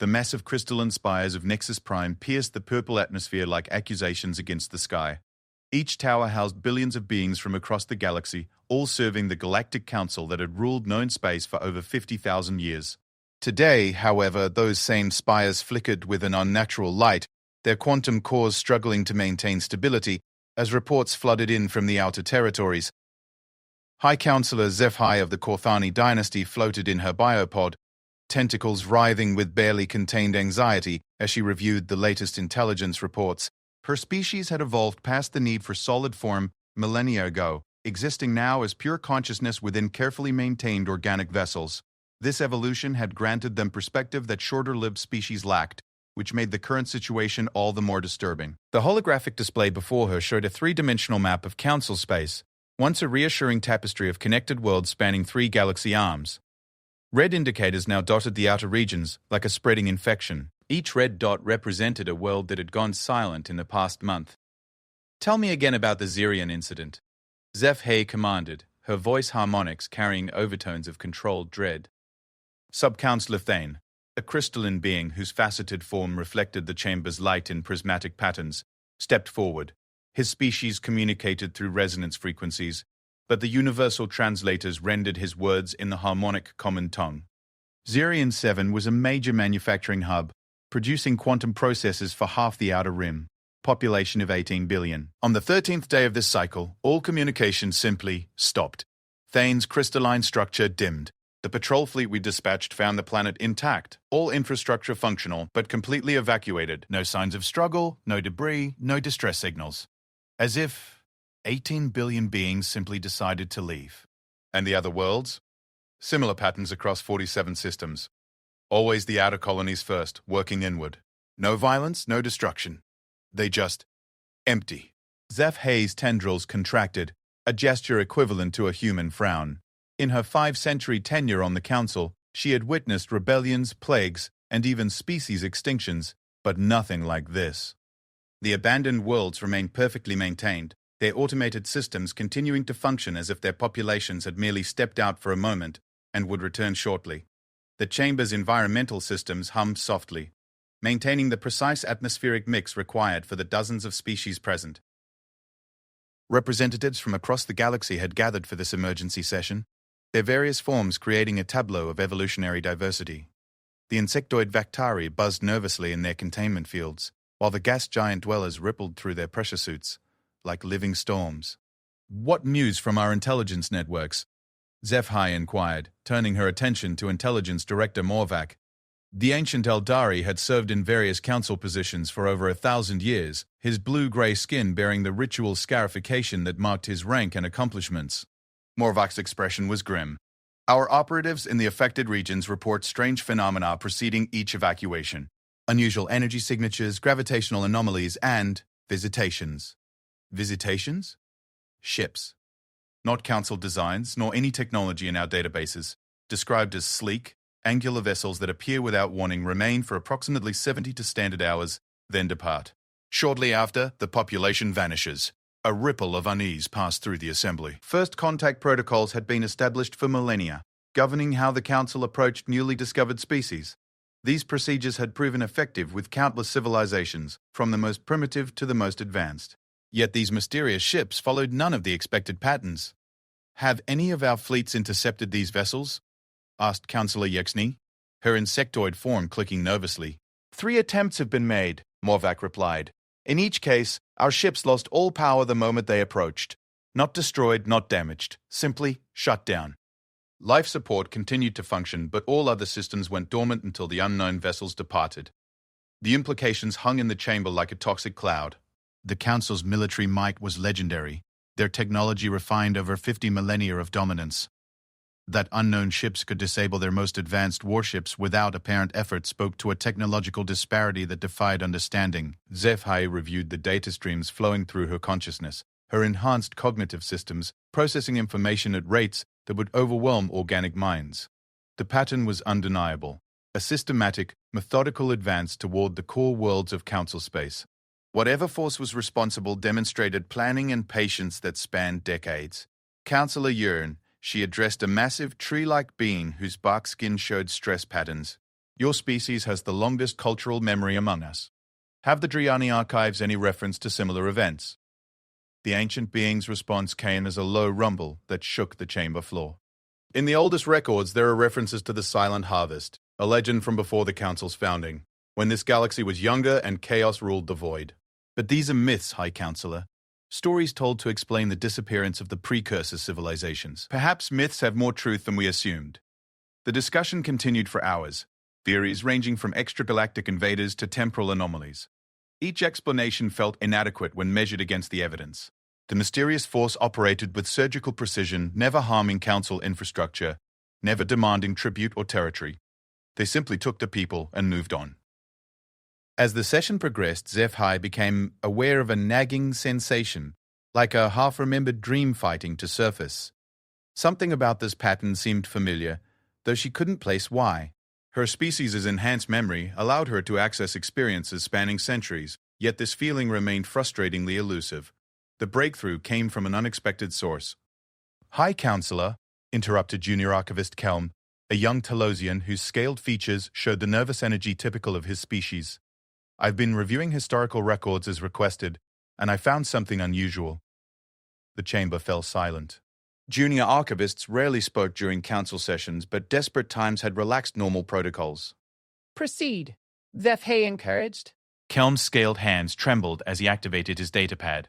The massive crystalline spires of Nexus Prime pierced the purple atmosphere like accusations against the sky. Each tower housed billions of beings from across the galaxy, all serving the galactic council that had ruled known space for over 50,000 years. Today, however, those same spires flickered with an unnatural light, their quantum cores struggling to maintain stability as reports flooded in from the outer territories. High Counselor HFY of the Corthani dynasty floated in her biopod, tentacles writhing with barely contained anxiety as she reviewed the latest intelligence reports. Her species had evolved past the need for solid form millennia ago, existing now as pure consciousness within carefully maintained organic vessels. This evolution had granted them perspective that shorter-lived species lacked, which made the current situation all the more disturbing. The holographic display before her showed a three-dimensional map of Council space, once a reassuring tapestry of connected worlds spanning 3 galaxy arms. Red indicators now dotted the outer regions, like a spreading infection. Each red dot represented a world that had gone silent in the past month. "Tell me again about the Zirian incident," HFY commanded, her voice harmonics carrying overtones of controlled dread. Sub-Counselor Thane, a crystalline being whose faceted form reflected the chamber's light in prismatic patterns, stepped forward. His species communicated through resonance frequencies, but the universal translators rendered his words in the harmonic common tongue. Zirian 7 was a major manufacturing hub, producing quantum processors for half the outer rim, population of 18 billion. On the 13th day of this cycle, all communication simply stopped. Thane's crystalline structure dimmed. The patrol fleet we dispatched found the planet intact, all infrastructure functional, but completely evacuated. No signs of struggle, no debris, no distress signals. As if 18 billion beings simply decided to leave. And the other worlds? Similar patterns across 47 systems. Always the outer colonies first, working inward. No violence, no destruction. They just empty. HFY's tendrils contracted, a gesture equivalent to a human frown. In her 5-century tenure on the Council, she had witnessed rebellions, plagues, and even species extinctions, but nothing like this. The abandoned worlds remained perfectly maintained, their automated systems continuing to function as if their populations had merely stepped out for a moment and would return shortly. The chamber's environmental systems hummed softly, maintaining the precise atmospheric mix required for the dozens of species present. Representatives from across the galaxy had gathered for this emergency session, their various forms creating a tableau of evolutionary diversity. The insectoid Vactari buzzed nervously in their containment fields, while the gas giant dwellers rippled through their pressure suits, like living storms. "What news from our intelligence networks?" HFY inquired, turning her attention to Intelligence Director Morvac. The ancient Eldari had served in various council positions for over 1,000 years, his blue-gray skin bearing the ritual scarification that marked his rank and accomplishments. Morvac's expression was grim. "Our operatives in the affected regions report strange phenomena preceding each evacuation. Unusual energy signatures, gravitational anomalies, and visitations." Visitations? Ships. Not council designs, nor any technology in our databases. Described as sleek, angular vessels that appear without warning, remain for approximately 70 to standard hours, then depart. Shortly after, the population vanishes. A ripple of unease passed through the assembly. First contact protocols had been established for millennia, governing how the council approached newly discovered species. These procedures had proven effective with countless civilizations, from the most primitive to the most advanced. Yet these mysterious ships followed none of the expected patterns. "Have any of our fleets intercepted these vessels?" asked Councillor Yexny, her insectoid form clicking nervously. "3 attempts have been made," Morvac replied. "In each case, our ships lost all power the moment they approached. Not destroyed, not damaged, simply shut down. Life support continued to function, but all other systems went dormant until the unknown vessels departed." The implications hung in the chamber like a toxic cloud. The Council's military might was legendary, their technology refined over 50 millennia of dominance. That unknown ships could disable their most advanced warships without apparent effort spoke to a technological disparity that defied understanding. HFY reviewed the data streams flowing through her consciousness, her enhanced cognitive systems processing information at rates that would overwhelm organic minds. The pattern was undeniable, a systematic, methodical advance toward the core worlds of Council space. Whatever force was responsible demonstrated planning and patience that spanned decades. Councillor Yearn, she addressed a massive tree-like being whose bark skin showed stress patterns. Your species has the longest cultural memory among us. Have the Driani archives any reference to similar events? The ancient being's response came as a low rumble that shook the chamber floor. In the oldest records, there are references to the Silent Harvest, a legend from before the Council's founding, when this galaxy was younger and chaos ruled the void. But these are myths, High Counselor. Stories told to explain the disappearance of the precursor civilizations. Perhaps myths have more truth than we assumed. The discussion continued for hours, theories ranging from extragalactic invaders to temporal anomalies. Each explanation felt inadequate when measured against the evidence. The mysterious force operated with surgical precision, never harming Council infrastructure, never demanding tribute or territory. They simply took the people and moved on. As the session progressed, HFY became aware of a nagging sensation, like a half-remembered dream fighting to surface. Something about this pattern seemed familiar, though she couldn't place why. Her species' enhanced memory allowed her to access experiences spanning centuries, yet this feeling remained frustratingly elusive. The breakthrough came from an unexpected source. High Counselor, interrupted Junior Archivist Kelm, a young Talosian whose scaled features showed the nervous energy typical of his species. I've been reviewing historical records as requested, and I found something unusual. The chamber fell silent. Junior archivists rarely spoke during council sessions, but desperate times had relaxed normal protocols. Proceed. HFY encouraged. Kelm's scaled hands trembled as he activated his datapad.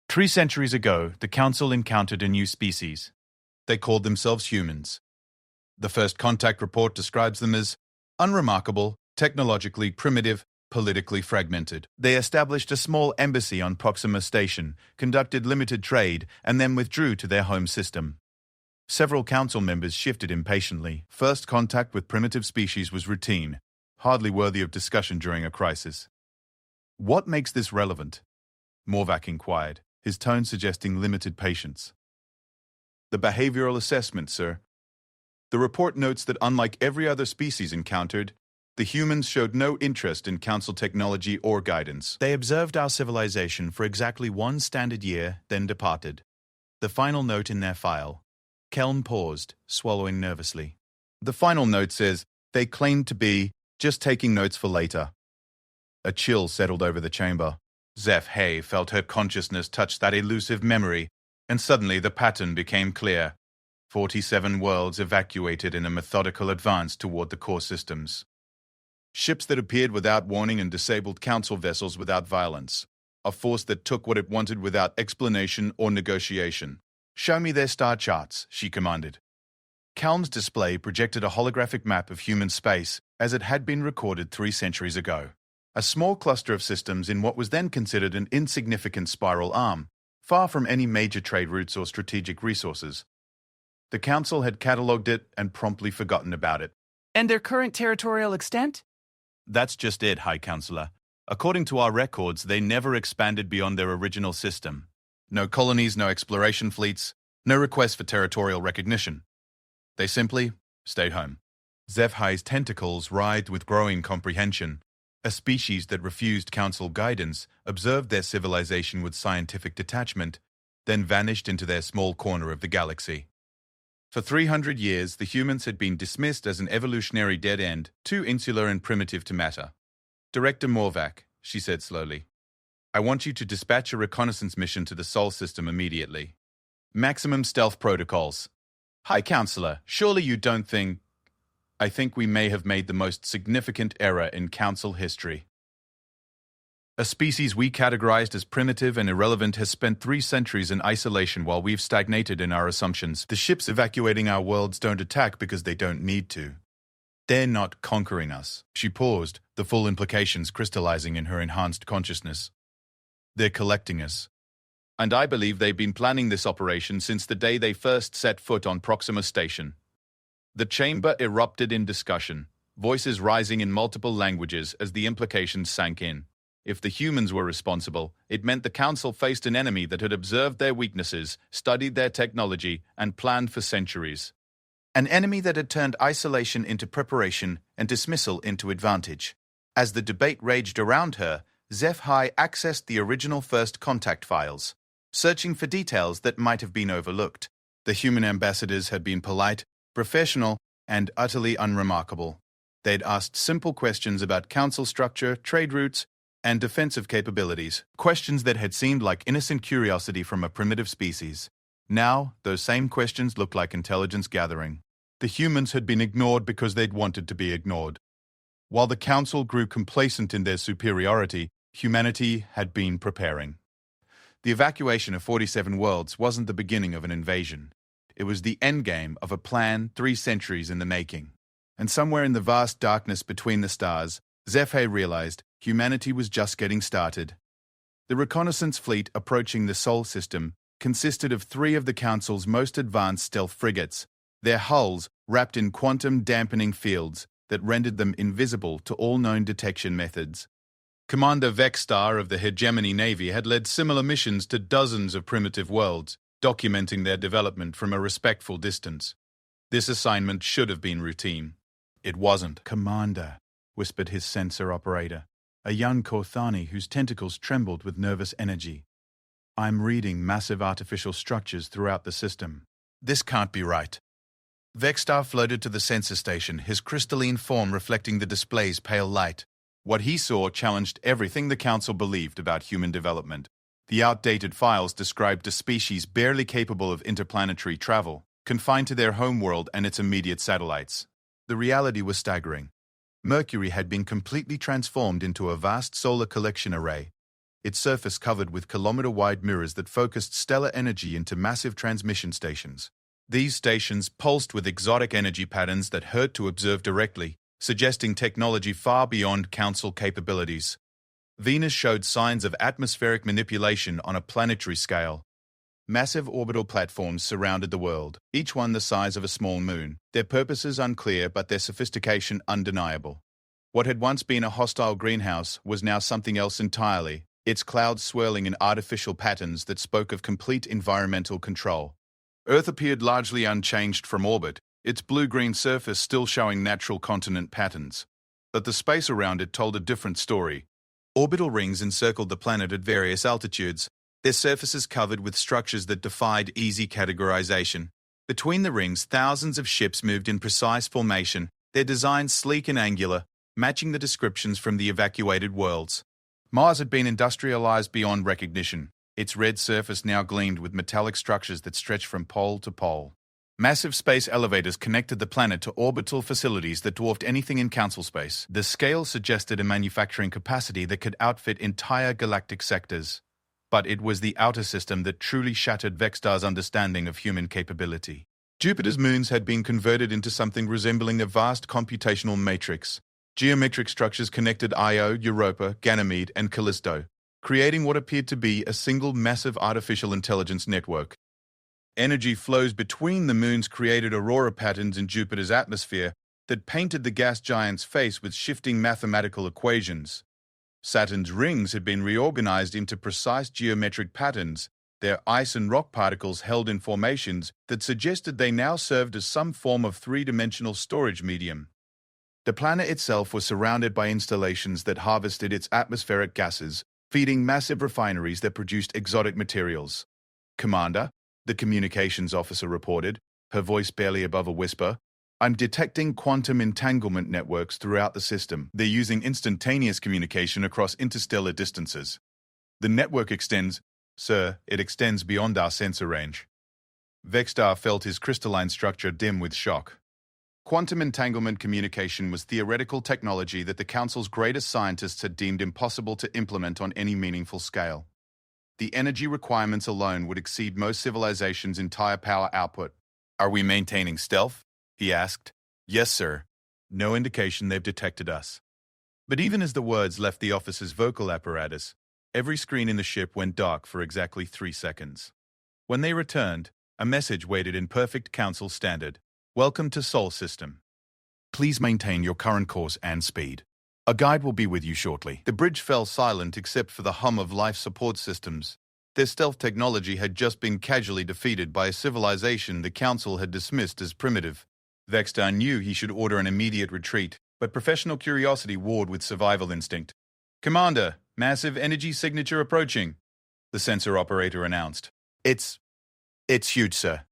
3 centuries ago, the council encountered a new species. They called themselves humans. The first contact report describes them as unremarkable, technologically primitive, politically fragmented. They established a small embassy on Proxima Station, conducted limited trade, and then withdrew to their home system. Several council members shifted impatiently. First contact with primitive species was routine, hardly worthy of discussion during a crisis. What makes this relevant? Morvac inquired, his tone suggesting limited patience. The behavioral assessment, sir. The report notes that unlike every other species encountered, the humans showed no interest in council technology or guidance. They observed our civilization for exactly 1 standard year, then departed. The final note in their file. Kelm paused, swallowing nervously. The final note says, they claimed to be just taking notes for later. A chill settled over the chamber. HFY felt her consciousness touch that elusive memory, and suddenly the pattern became clear. 47 worlds evacuated in a methodical advance toward the core systems. Ships that appeared without warning and disabled council vessels without violence. A force that took what it wanted without explanation or negotiation. Show me their star charts, she commanded. Kelm's display projected a holographic map of human space as it had been recorded 3 centuries ago. A small cluster of systems in what was then considered an insignificant spiral arm, far from any major trade routes or strategic resources. The council had catalogued it and promptly forgotten about it. And their current territorial extent? That's just it, High Counselor. According to our records, they never expanded beyond their original system. No colonies, no exploration fleets, no requests for territorial recognition. They simply stayed home. HFY's tentacles writhed with growing comprehension. A species that refused council guidance observed their civilization with scientific detachment, then vanished into their small corner of the galaxy. For 300 years, the humans had been dismissed as an evolutionary dead end, too insular and primitive to matter. Director Morvac, she said slowly, I want you to dispatch a reconnaissance mission to the Sol system immediately. Maximum stealth protocols. High Counselor, surely you don't think... I think we may have made the most significant error in council history. A species we categorized as primitive and irrelevant has spent 3 centuries in isolation while we've stagnated in our assumptions. The ships evacuating our worlds don't attack because they don't need to. They're not conquering us. She paused, the full implications crystallizing in her enhanced consciousness. They're collecting us. And I believe they've been planning this operation since the day they first set foot on Proxima Station. The chamber erupted in discussion, voices rising in multiple languages as the implications sank in. If the humans were responsible, it meant the Council faced an enemy that had observed their weaknesses, studied their technology, and planned for centuries. An enemy that had turned isolation into preparation and dismissal into advantage. As the debate raged around her, HFY accessed the original first contact files, searching for details that might have been overlooked. The human ambassadors had been polite, professional, and utterly unremarkable. They'd asked simple questions about council structure, trade routes, and defensive capabilities, questions that had seemed like innocent curiosity from a primitive species. Now, those same questions looked like intelligence gathering. The humans had been ignored because they'd wanted to be ignored. While the council grew complacent in their superiority, humanity had been preparing. The evacuation of 47 worlds wasn't the beginning of an invasion. It was the endgame of a plan 3 centuries in the making. And somewhere in the vast darkness between the stars, Zephe realized humanity was just getting started. The reconnaissance fleet approaching the Sol system consisted of 3 of the Council's most advanced stealth frigates, their hulls wrapped in quantum-dampening fields that rendered them invisible to all known detection methods. Commander Vexstar of the Hegemony Navy had led similar missions to dozens of primitive worlds, documenting their development from a respectful distance. This assignment should have been routine. It wasn't. "Commander," whispered his sensor operator, a young Korthani whose tentacles trembled with nervous energy. "I'm reading massive artificial structures throughout the system. This can't be right." Vexstar floated to the sensor station, his crystalline form reflecting the display's pale light. What he saw challenged everything the Council believed about human development. The outdated files described a species barely capable of interplanetary travel, confined to their homeworld and its immediate satellites. The reality was staggering. Mercury had been completely transformed into a vast solar collection array, its surface covered with kilometer-wide mirrors that focused stellar energy into massive transmission stations. These stations pulsed with exotic energy patterns that hurt to observe directly, suggesting technology far beyond Council capabilities. Venus showed signs of atmospheric manipulation on a planetary scale. Massive orbital platforms surrounded the world, each one the size of a small moon, their purposes unclear but their sophistication undeniable. What had once been a hostile greenhouse was now something else entirely, its clouds swirling in artificial patterns that spoke of complete environmental control. Earth appeared largely unchanged from orbit, its blue-green surface still showing natural continent patterns. But the space around it told a different story. Orbital rings encircled the planet at various altitudes, their surfaces covered with structures that defied easy categorization. Between the rings, thousands of ships moved in precise formation, their designs sleek and angular, matching the descriptions from the evacuated worlds. Mars had been industrialized beyond recognition. Its red surface now gleamed with metallic structures that stretched from pole to pole. Massive space elevators connected the planet to orbital facilities that dwarfed anything in Council space. The scale suggested a manufacturing capacity that could outfit entire galactic sectors. But it was the outer system that truly shattered Vexstar's understanding of human capability. Jupiter's moons had been converted into something resembling a vast computational matrix. Geometric structures connected Io, Europa, Ganymede, and Callisto, creating what appeared to be a single massive artificial intelligence network. Energy flows between the moons created aurora patterns in Jupiter's atmosphere that painted the gas giant's face with shifting mathematical equations. Saturn's rings had been reorganized into precise geometric patterns, their ice and rock particles held in formations that suggested they now served as some form of three-dimensional storage medium. The planet itself was surrounded by installations that harvested its atmospheric gases, feeding massive refineries that produced exotic materials. "Commander," the communications officer reported, her voice barely above a whisper, "I'm detecting quantum entanglement networks throughout the system. They're using instantaneous communication across interstellar distances. The network extends, sir, it extends beyond our sensor range." Vexstar felt his crystalline structure dim with shock. Quantum entanglement communication was theoretical technology that the Council's greatest scientists had deemed impossible to implement on any meaningful scale. The energy requirements alone would exceed most civilizations' entire power output. "Are we maintaining stealth?" he asked. "Yes, sir. No indication they've detected us." But even as the words left the officer's vocal apparatus, every screen in the ship went dark for exactly 3 seconds. When they returned, a message waited in perfect Council standard. "Welcome to Sol System. Please maintain your current course and speed. A guide will be with you shortly." The bridge fell silent except for the hum of life support systems. Their stealth technology had just been casually defeated by a civilization the Council had dismissed as primitive. Vexstar knew he should order an immediate retreat, but professional curiosity warred with survival instinct. "Commander, massive energy signature approaching," the sensor operator announced. It's huge, sir."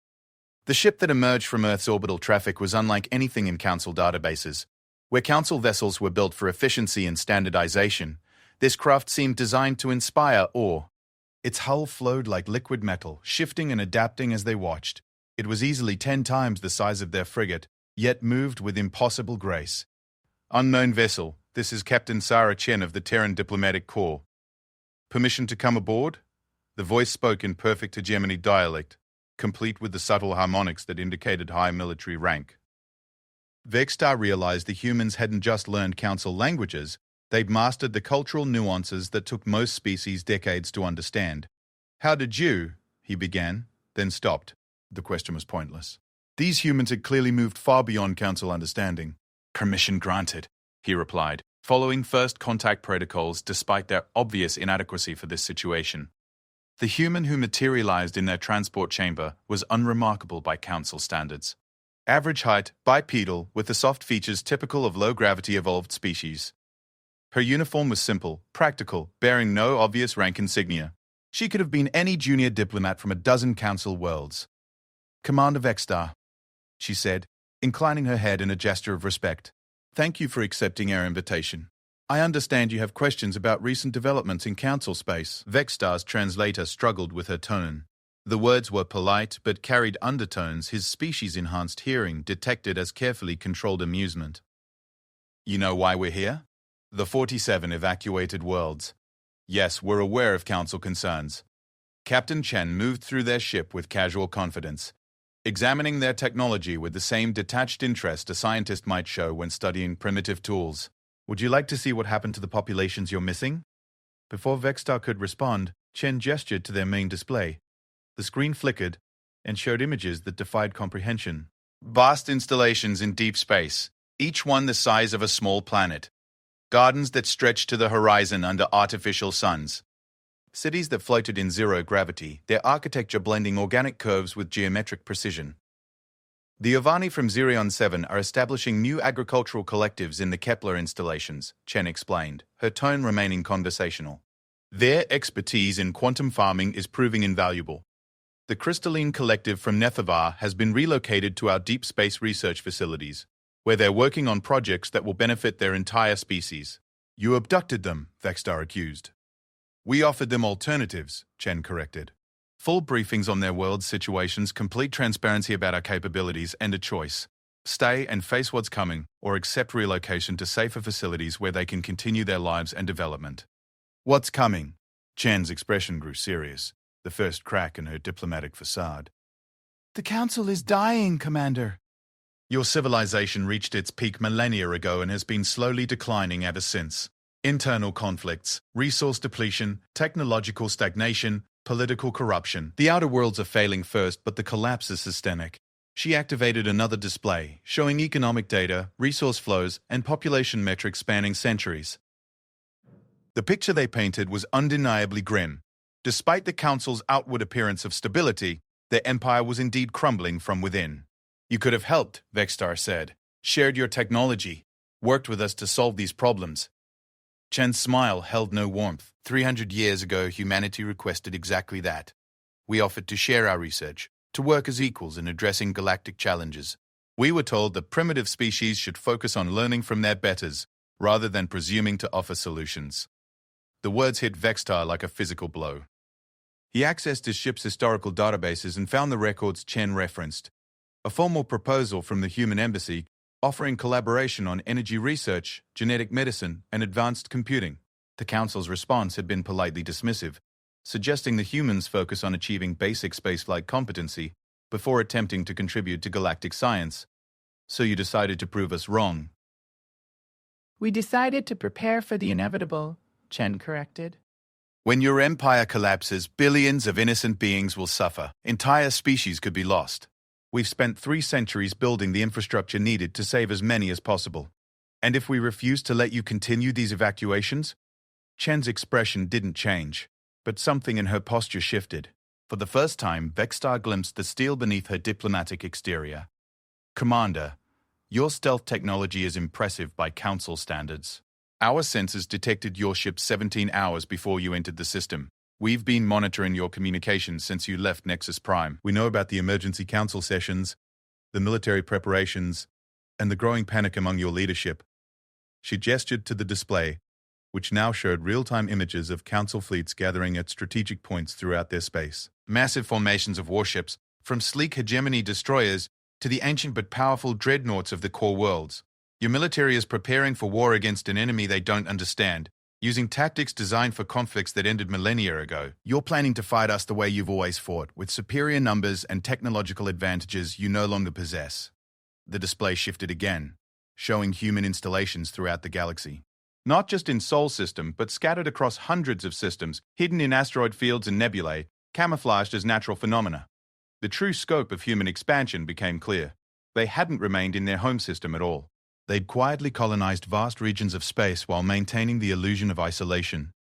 The ship that emerged from Earth's orbital traffic was unlike anything in Council databases. Where Council vessels were built for efficiency and standardization, this craft seemed designed to inspire awe. Its hull flowed like liquid metal, shifting and adapting as they watched. It was easily 10 times the size of their frigate, yet moved with impossible grace. Unknown vessel, this is Captain Sarah Chen of the Terran Diplomatic Corps. Permission to come aboard? The voice spoke in perfect hegemony dialect, complete with the subtle harmonics that indicated high military rank. Vexstar realized the humans hadn't just learned Council languages, they'd mastered the cultural nuances that took most species decades to understand. How did you? He began, then stopped. The question was pointless. These humans had clearly moved far beyond Council understanding. Permission granted, he replied, following first contact protocols despite their obvious inadequacy for this situation. The human who materialized in their transport chamber was unremarkable by Council standards. Average height, bipedal, with the soft features typical of low-gravity evolved species. Her uniform was simple, practical, bearing no obvious rank insignia. She could have been any junior diplomat from a dozen Council worlds. Commander Vexstar, she said, inclining her head in a gesture of respect. Thank you for accepting our invitation. I understand you have questions about recent developments in Council space. Vexstar's translator struggled with her tone. The words were polite but carried undertones his species-enhanced hearing detected as carefully controlled amusement. You know why we're here? The 47 evacuated worlds. Yes, we're aware of Council concerns. Captain Chen moved through their ship with casual confidence, examining their technology with the same detached interest a scientist might show when studying primitive tools. Would you like to see what happened to the populations you're missing? Before Vexstar could respond, Chen gestured to their main display. The screen flickered and showed images that defied comprehension. Vast installations in deep space, each one the size of a small planet. Gardens that stretched to the horizon under artificial suns. Cities that floated in zero gravity, their architecture blending organic curves with geometric precision. The Ovani from Zerion 7 are establishing new agricultural collectives in the Kepler installations, Chen explained, her tone remaining conversational. Their expertise in quantum farming is proving invaluable. The Crystalline Collective from Nethavar has been relocated to our deep space research facilities, where they're working on projects that will benefit their entire species. You abducted them, Vexstar accused. We offered them alternatives, Chen corrected. Full briefings on their world's situations, complete transparency about our capabilities, and a choice. Stay and face what's coming, or accept relocation to safer facilities where they can continue their lives and development. What's coming? Chen's expression grew serious, the first crack in her diplomatic facade. The Council is dying, Commander. Your civilization reached its peak millennia ago and has been slowly declining ever since. Internal conflicts, resource depletion, technological stagnation, political corruption. The outer worlds are failing first, but the collapse is systemic. She activated another display, showing economic data, resource flows, and population metrics spanning centuries. The picture they painted was undeniably grim. Despite the Council's outward appearance of stability, their empire was indeed crumbling from within. You could have helped, Vexstar said. Shared your technology. Worked with us to solve these problems. Chen's smile held no warmth. 300 years ago, humanity requested exactly that. We offered to share our research, to work as equals in addressing galactic challenges. We were told that primitive species should focus on learning from their betters, rather than presuming to offer solutions. The words hit Vexstar like a physical blow. He accessed his ship's historical databases and found the records Chen referenced. A formal proposal from the human embassy offering collaboration on energy research, genetic medicine, and advanced computing. The Council's response had been politely dismissive, suggesting the humans focus on achieving basic spaceflight competency before attempting to contribute to galactic science. So you decided to prove us wrong. We decided to prepare for the inevitable, Chen corrected. When your empire collapses, billions of innocent beings will suffer. Entire species could be lost. We've spent 3 centuries building the infrastructure needed to save as many as possible. And if we refuse to let you continue these evacuations? Chen's expression didn't change, but something in her posture shifted. For the first time, Vexstar glimpsed the steel beneath her diplomatic exterior. Commander, your stealth technology is impressive by Council standards. Our sensors detected your ship 17 hours before you entered the system. We've been monitoring your communications since you left Nexus Prime. We know about the emergency council sessions, the military preparations, and the growing panic among your leadership. She gestured to the display, which now showed real-time images of Council fleets gathering at strategic points throughout their space. Massive formations of warships, from sleek hegemony destroyers to the ancient but powerful dreadnoughts of the core worlds. Your military is preparing for war against an enemy they don't understand, using tactics designed for conflicts that ended millennia ago. You're planning to fight us the way you've always fought, with superior numbers and technological advantages you no longer possess. The display shifted again, showing human installations throughout the galaxy. Not just in Sol system, but scattered across hundreds of systems, hidden in asteroid fields and nebulae, camouflaged as natural phenomena. The true scope of human expansion became clear. They hadn't remained in their home system at all. They'd quietly colonized vast regions of space while maintaining the illusion of isolation.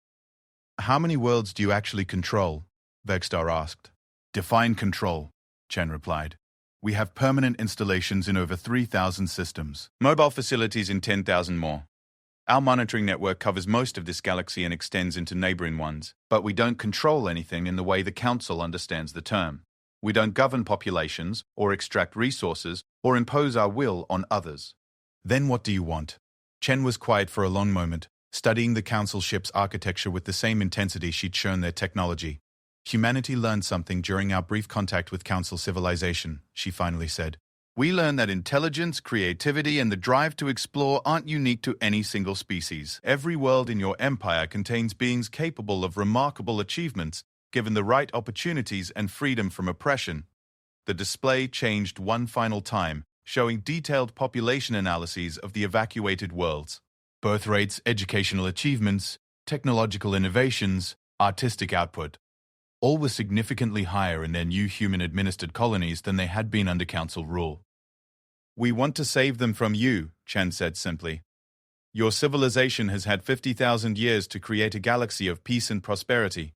How many worlds do you actually control? Vexstar asked. Define control, Chen replied. We have permanent installations in over 3,000 systems. Mobile facilities in 10,000 more. Our monitoring network covers most of this galaxy and extends into neighboring ones, but we don't control anything in the way the Council understands the term. We don't govern populations, or extract resources, or impose our will on others. Then what do you want? Chen was quiet for a long moment, studying the Council ship's architecture with the same intensity she'd shown their technology. Humanity learned something during our brief contact with Council civilization, she finally said. We learned that intelligence, creativity, and the drive to explore aren't unique to any single species. Every world in your empire contains beings capable of remarkable achievements, given the right opportunities and freedom from oppression. The display changed one final time, showing detailed population analyses of the evacuated worlds. Birth rates, educational achievements, technological innovations, artistic output. All were significantly higher in their new human-administered colonies than they had been under Council rule. We want to save them from you, Chen said simply. Your civilization has had 50,000 years to create a galaxy of peace and prosperity.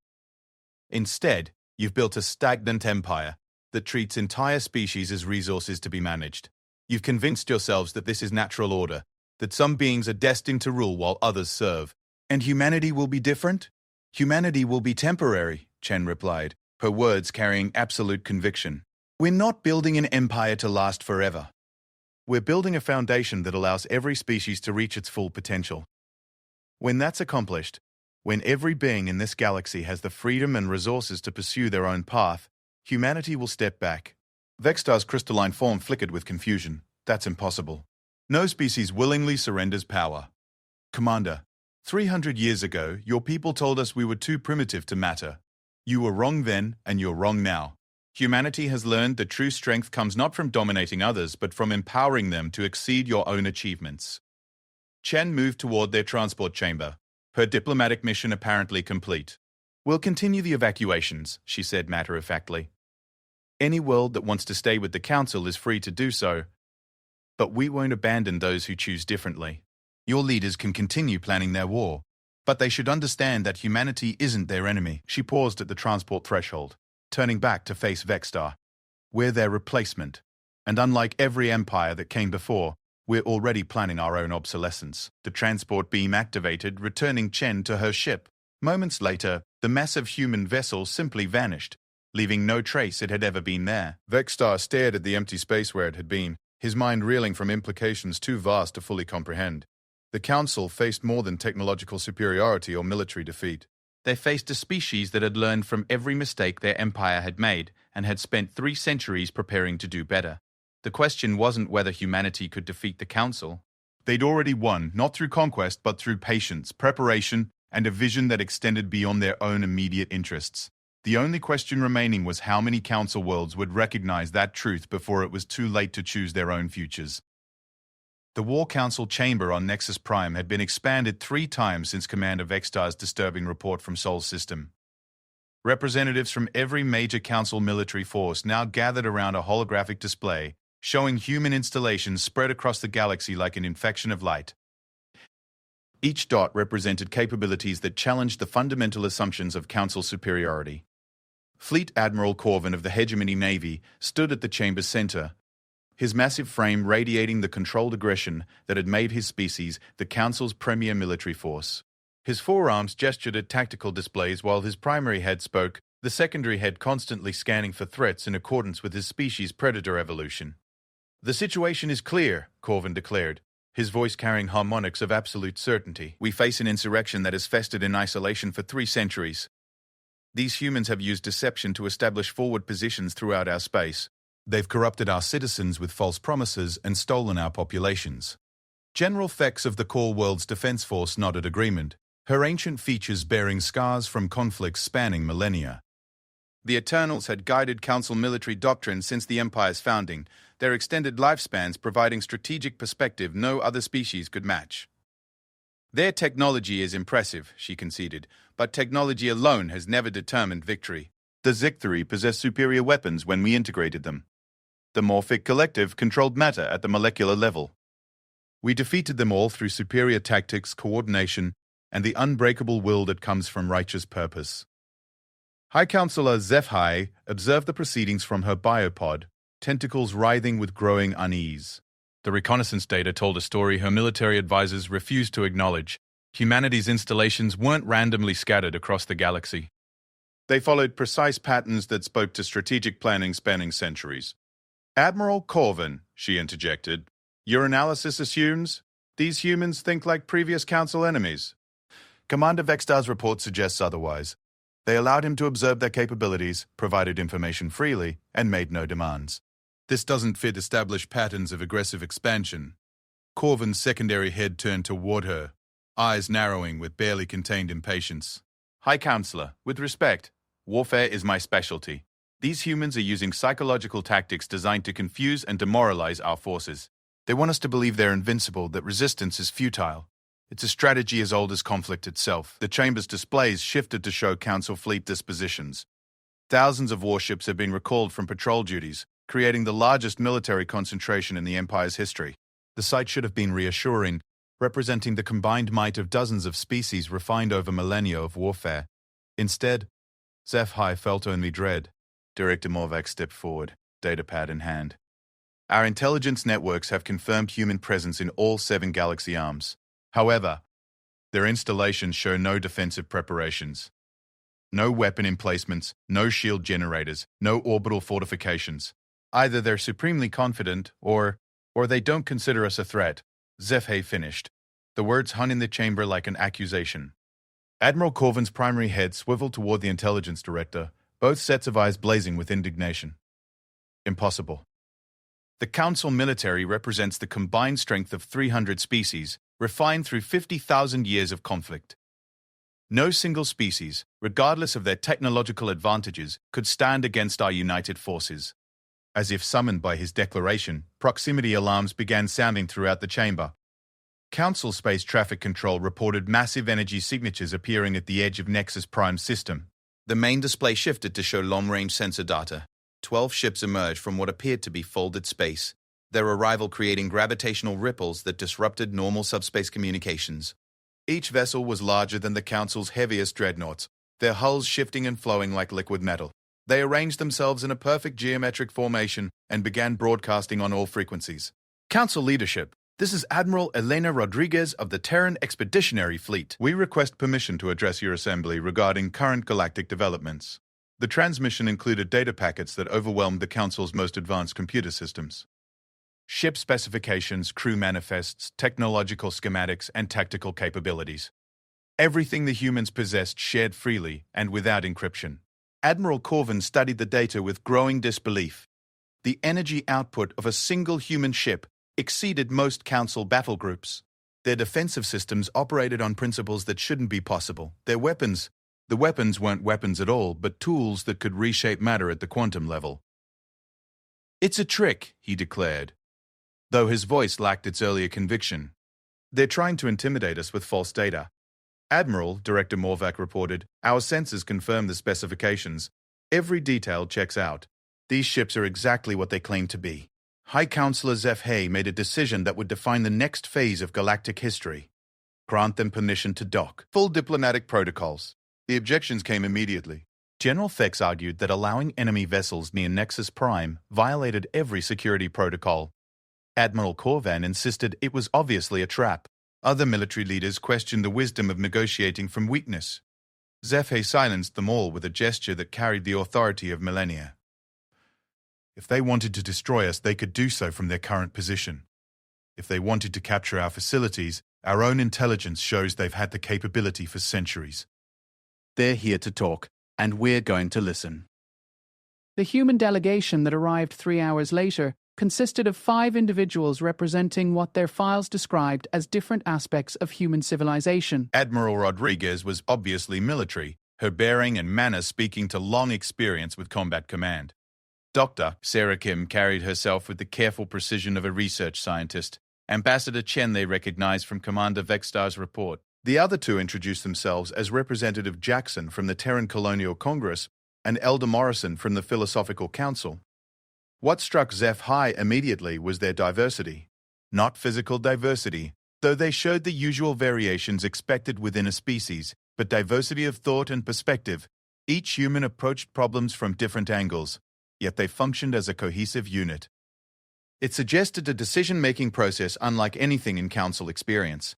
Instead, you've built a stagnant empire that treats entire species as resources to be managed. You've convinced yourselves that this is natural order, that some beings are destined to rule while others serve. And humanity will be different? Humanity will be temporary, Chen replied, her words carrying absolute conviction. We're not building an empire to last forever. We're building a foundation that allows every species to reach its full potential. When that's accomplished, when every being in this galaxy has the freedom and resources to pursue their own path, humanity will step back. Vexstar's crystalline form flickered with confusion. That's impossible. No species willingly surrenders power. Commander, 300 years ago, your people told us we were too primitive to matter. You were wrong then, and you're wrong now. Humanity has learned that true strength comes not from dominating others, but from empowering them to exceed your own achievements. Chen moved toward their transport chamber, her diplomatic mission apparently complete. We'll continue the evacuations, she said matter-of-factly. Any world that wants to stay with the Council is free to do so, but we won't abandon those who choose differently. Your leaders can continue planning their war, but they should understand that humanity isn't their enemy. She paused at the transport threshold, turning back to face Vexstar. We're their replacement, and unlike every empire that came before, we're already planning our own obsolescence. The transport beam activated, returning Chen to her ship. Moments later, the massive human vessel simply vanished, leaving no trace it had ever been there. Vexstar stared at the empty space where it had been, his mind reeling from implications too vast to fully comprehend. The Council faced more than technological superiority or military defeat. They faced a species that had learned from every mistake their empire had made and had spent 3 centuries preparing to do better. The question wasn't whether humanity could defeat the Council. They'd already won, not through conquest, but through patience, preparation, and a vision that extended beyond their own immediate interests. The only question remaining was how many Council worlds would recognize that truth before it was too late to choose their own futures. The War Council chamber on Nexus Prime had been expanded 3 times since Commander Vexstar's disturbing report from Sol's system. Representatives from every major Council military force now gathered around a holographic display, showing human installations spread across the galaxy like an infection of light. Each dot represented capabilities that challenged the fundamental assumptions of Council superiority. Fleet Admiral Corvin of the Hegemony Navy stood at the chamber's center, his massive frame radiating the controlled aggression that had made his species the Council's premier military force. His forearms gestured at tactical displays while his primary head spoke, the secondary head constantly scanning for threats in accordance with his species' predator evolution. The situation is clear, Corvin declared. his voice carrying harmonics of absolute certainty. We face an insurrection that has festered in isolation for 3 centuries. These humans have used deception to establish forward positions throughout our space. They've corrupted our citizens with false promises and stolen our populations. General Fex of the Core World's Defense Force nodded agreement, her ancient features bearing scars from conflicts spanning millennia. The Eternals had guided Council military doctrine since the Empire's founding, their extended lifespans providing strategic perspective no other species could match. Their technology is impressive, she conceded, but technology alone has never determined victory. The Zicthri possessed superior weapons when we integrated them. The Morphic Collective controlled matter at the molecular level. We defeated them all through superior tactics, coordination, and the unbreakable will that comes from righteous purpose. High Counselor HFY observed the proceedings from her biopod, tentacles writhing with growing unease. The reconnaissance data told a story her military advisors refused to acknowledge. Humanity's installations weren't randomly scattered across the galaxy. They followed precise patterns that spoke to strategic planning spanning centuries. Admiral Corvin, she interjected, your analysis assumes these humans think like previous Council enemies. Commander Vextar's report suggests otherwise. They allowed him to observe their capabilities, provided information freely, and made no demands. This doesn't fit established patterns of aggressive expansion. Corvin's secondary head turned toward her, eyes narrowing with barely contained impatience. High Counselor, with respect, warfare is my specialty. These humans are using psychological tactics designed to confuse and demoralize our forces. They want us to believe they're invincible, that resistance is futile. It's a strategy as old as conflict itself. The Chamber's displays shifted to show Council fleet dispositions. Thousands of warships have been recalled from patrol duties, creating the largest military concentration in the Empire's history. The sight should have been reassuring, representing the combined might of dozens of species refined over millennia of warfare. Instead, HFY felt only dread. Director Morvac stepped forward, datapad in hand. Our intelligence networks have confirmed human presence in all 7 galaxy arms. However, their installations show no defensive preparations. No weapon emplacements, no shield generators, no orbital fortifications. Either they're supremely confident, or they don't consider us a threat. HFY finished. The words hung in the chamber like an accusation. Admiral Corvin's primary head swiveled toward the intelligence director, both sets of eyes blazing with indignation. Impossible. The Council military represents the combined strength of 300 species, refined through 50,000 years of conflict. No single species, regardless of their technological advantages, could stand against our united forces. As if summoned by his declaration, proximity alarms began sounding throughout the chamber. Council Space Traffic Control reported massive energy signatures appearing at the edge of Nexus Prime's system. The main display shifted to show long-range sensor data. 12 ships emerged from what appeared to be folded space, their arrival creating gravitational ripples that disrupted normal subspace communications. Each vessel was larger than the Council's heaviest dreadnoughts, their hulls shifting and flowing like liquid metal. They arranged themselves in a perfect geometric formation and began broadcasting on all frequencies. Council leadership, this is Admiral Elena Rodriguez of the Terran Expeditionary Fleet. We request permission to address your assembly regarding current galactic developments. The transmission included data packets that overwhelmed the Council's most advanced computer systems. Ship specifications, crew manifests, technological schematics, and tactical capabilities. Everything the humans possessed shared freely and without encryption. Admiral Corvin studied the data with growing disbelief. The energy output of a single human ship exceeded most Council battle groups. Their defensive systems operated on principles that shouldn't be possible. The weapons weren't weapons at all, but tools that could reshape matter at the quantum level. It's a trick, he declared, though his voice lacked its earlier conviction. They're trying to intimidate us with false data. Admiral, Director Morvac reported, our sensors confirm the specifications. Every detail checks out. These ships are exactly what they claim to be. High Counselor HFY made a decision that would define the next phase of galactic history. Grant them permission to dock. Full diplomatic protocols. The objections came immediately. General Fex argued that allowing enemy vessels near Nexus Prime violated every security protocol. Admiral Corvan insisted it was obviously a trap. Other military leaders questioned the wisdom of negotiating from weakness. HFY silenced them all with a gesture that carried the authority of millennia. If they wanted to destroy us, they could do so from their current position. If they wanted to capture our facilities, our own intelligence shows they've had the capability for centuries. They're here to talk, and we're going to listen. The human delegation that arrived 3 hours later consisted of 5 individuals representing what their files described as different aspects of human civilization. Admiral Rodriguez was obviously military, her bearing and manner speaking to long experience with combat command. Dr. Sarah Kim carried herself with the careful precision of a research scientist. Ambassador Chen they recognized from Commander Vextar's report. The other 2 introduced themselves as Representative Jackson from the Terran Colonial Congress and Elder Morrison from the Philosophical Council. What struck HFY immediately was their diversity. Not physical diversity, though they showed the usual variations expected within a species, but diversity of thought and perspective. Each human approached problems from different angles, yet they functioned as a cohesive unit. It suggested a decision-making process unlike anything in Council experience.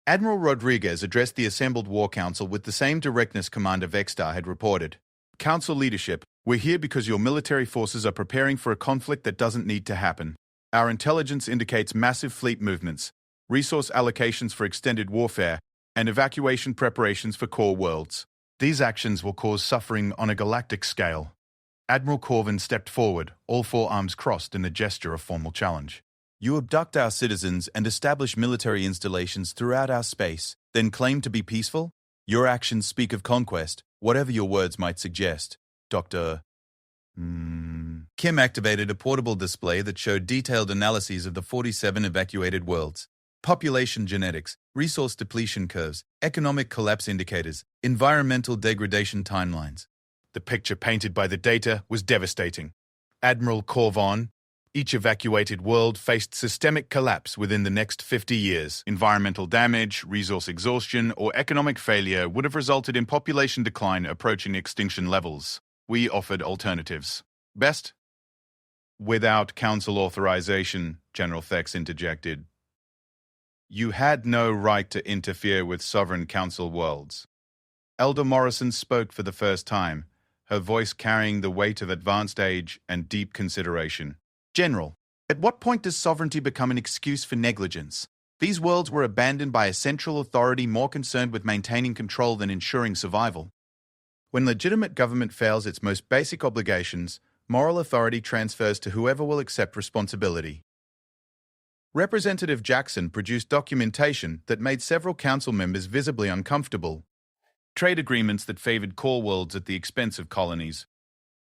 Admiral Rodriguez addressed the assembled War Council with the same directness Commander Vextar had reported. Council leadership, we're here because your military forces are preparing for a conflict that doesn't need to happen. Our intelligence indicates massive fleet movements, resource allocations for extended warfare, and evacuation preparations for core worlds. These actions will cause suffering on a galactic scale. Admiral Corvin stepped forward, all 4 arms crossed in a gesture of formal challenge. You abduct our citizens and establish military installations throughout our space, then claim to be peaceful? Your actions speak of conquest, whatever your words might suggest. Dr. Kim activated a portable display that showed detailed analyses of the 47 evacuated worlds. Population genetics, resource depletion curves, economic collapse indicators, environmental degradation timelines. The picture painted by the data was devastating. Admiral Corvin, each evacuated world faced systemic collapse within the next 50 years. Environmental damage, resource exhaustion, or economic failure would have resulted in population decline approaching extinction levels. We offered alternatives. Best? Without Council authorization, General Thex interjected. You had no right to interfere with sovereign Council worlds. Elder Morrison spoke for the first time, her voice carrying the weight of advanced age and deep consideration. General, at what point does sovereignty become an excuse for negligence? These worlds were abandoned by a central authority more concerned with maintaining control than ensuring survival. When legitimate government fails its most basic obligations, moral authority transfers to whoever will accept responsibility. Representative Jackson produced documentation that made several council members visibly uncomfortable. Trade agreements that favored core worlds at the expense of colonies.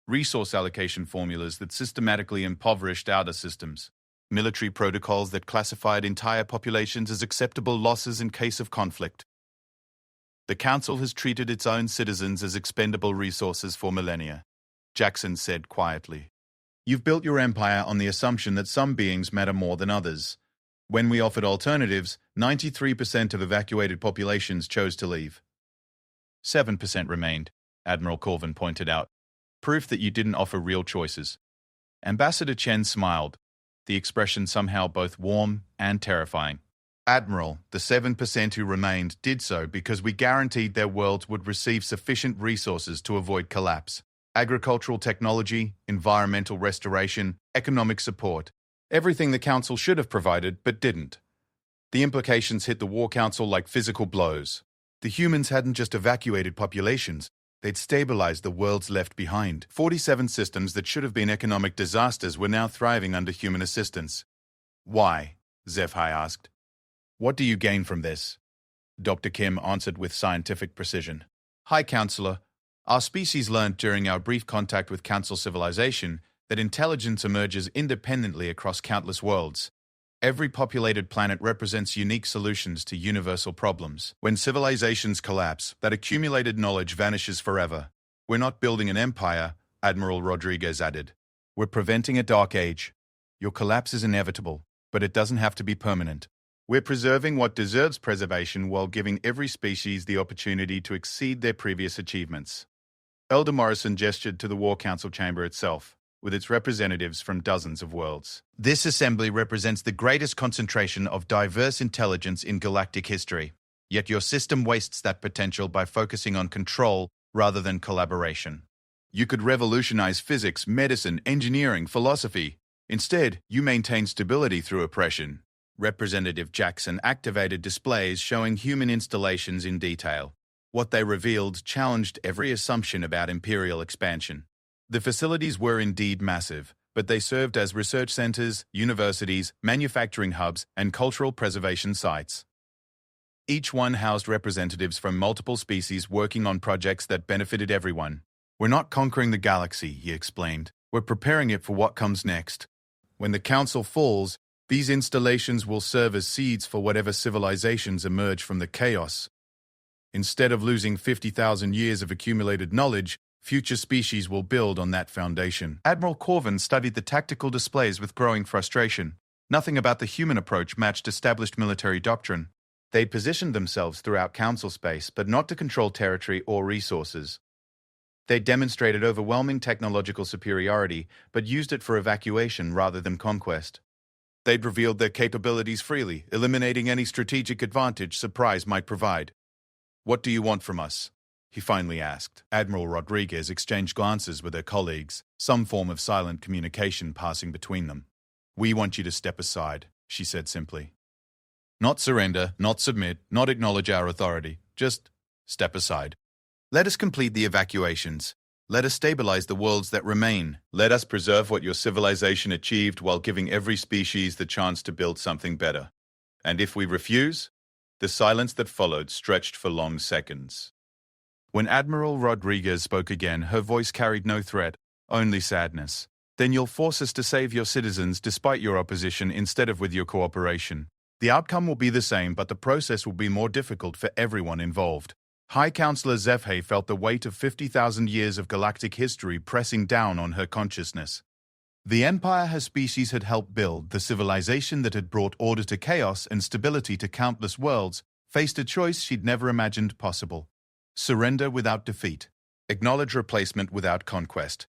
Resource allocation formulas that systematically impoverished outer systems. Military protocols that classified entire populations as acceptable losses in case of conflict. The Council has treated its own citizens as expendable resources for millennia, Jackson said quietly. You've built your empire on the assumption that some beings matter more than others. When we offered alternatives, 93% of evacuated populations chose to leave. 7% remained, Admiral Corvin pointed out. Proof that you didn't offer real choices. Ambassador Chen smiled, the expression somehow both warm and terrifying. Admiral, the 7% who remained did so because we guaranteed their worlds would receive sufficient resources to avoid collapse. Agricultural technology, environmental restoration, economic support. Everything the Council should have provided, but didn't. The implications hit the War Council like physical blows. The humans hadn't just evacuated populations, they'd stabilized the worlds left behind. 47 systems that should have been economic disasters were now thriving under human assistance. Why? HFY asked. What do you gain from this? Dr. Kim answered with scientific precision. High Counselor, our species learned during our brief contact with Council civilization that intelligence emerges independently across countless worlds. Every populated planet represents unique solutions to universal problems. When civilizations collapse, that accumulated knowledge vanishes forever. We're not building an empire, Admiral Rodriguez added. We're preventing a dark age. Your collapse is inevitable, but it doesn't have to be permanent. We're preserving what deserves preservation while giving every species the opportunity to exceed their previous achievements. Elder Morrison gestured to the War Council chamber itself, with its representatives from dozens of worlds. This assembly represents the greatest concentration of diverse intelligence in galactic history, yet your system wastes that potential by focusing on control rather than collaboration. You could revolutionize physics, medicine, engineering, philosophy. Instead, you maintain stability through oppression. Representative Jackson activated displays showing human installations in detail. What they revealed challenged every assumption about imperial expansion. The facilities were indeed massive, but they served as research centers, universities, manufacturing hubs, and cultural preservation sites. Each one housed representatives from multiple species working on projects that benefited everyone. "We're not conquering the galaxy," he explained. "We're preparing it for what comes next. When the Council falls, these installations will serve as seeds for whatever civilizations emerge from the chaos. Instead of losing 50,000 years of accumulated knowledge, future species will build on that foundation." Admiral Corvin studied the tactical displays with growing frustration. Nothing about the human approach matched established military doctrine. They'd positioned themselves throughout Council space, but not to control territory or resources. They demonstrated overwhelming technological superiority, but used it for evacuation rather than conquest. They'd revealed their capabilities freely, eliminating any strategic advantage surprise might provide. "What do you want from us?" he finally asked. Admiral Rodriguez exchanged glances with her colleagues, some form of silent communication passing between them. "We want you to step aside," she said simply. "Not surrender, not submit, not acknowledge our authority. Just step aside. Let us complete the evacuations. Let us stabilize the worlds that remain. Let us preserve what your civilization achieved while giving every species the chance to build something better. And if we refuse?" The silence that followed stretched for long seconds. When Admiral Rodriguez spoke again, her voice carried no threat, only sadness. "Then you'll force us to save your citizens despite your opposition instead of with your cooperation. The outcome will be the same, but the process will be more difficult for everyone involved." High Counselor Zephe felt the weight of 50,000 years of galactic history pressing down on her consciousness. The empire her species had helped build, the civilization that had brought order to chaos and stability to countless worlds, faced a choice she'd never imagined possible. Surrender without defeat. Acknowledge replacement without conquest.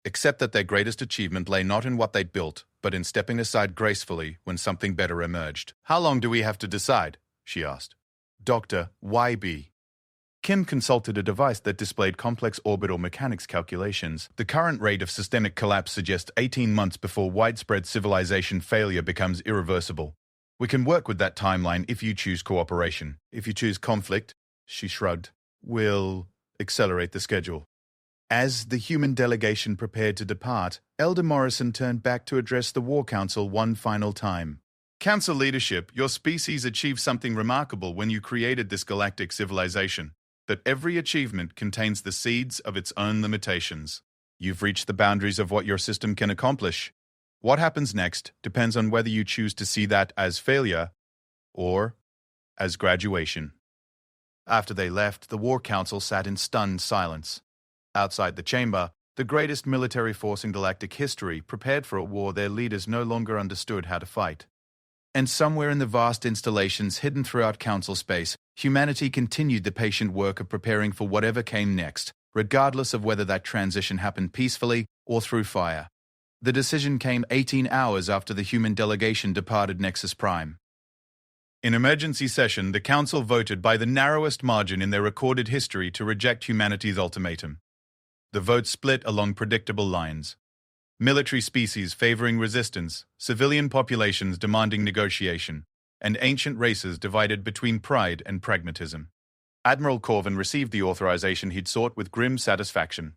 Accept that their greatest achievement lay not in what they'd built, but in stepping aside gracefully when something better emerged. "How long do we have to decide?" she asked. "Dr. YB." Kim consulted a device that displayed complex orbital mechanics calculations. "The current rate of systemic collapse suggests 18 months before widespread civilization failure becomes irreversible. We can work with that timeline if you choose cooperation. If you choose conflict," she shrugged, "we'll accelerate the schedule." As the human delegation prepared to depart, Elder Morrison turned back to address the War Council one final time. "Council leadership, your species achieved something remarkable when you created this galactic civilization. But every achievement contains the seeds of its own limitations. You've reached the boundaries of what your system can accomplish. What happens next depends on whether you choose to see that as failure or as graduation." After they left, the War Council sat in stunned silence. Outside the chamber, the greatest military force in galactic history prepared for a war their leaders no longer understood how to fight. And somewhere in the vast installations hidden throughout Council space, humanity continued the patient work of preparing for whatever came next, regardless of whether that transition happened peacefully or through fire. The decision came 18 hours after the human delegation departed Nexus Prime. In emergency session, the Council voted by the narrowest margin in their recorded history to reject humanity's ultimatum. The vote split along predictable lines. Military species favoring resistance, civilian populations demanding negotiation, and ancient races divided between pride and pragmatism. Admiral Corvin received the authorization he'd sought with grim satisfaction.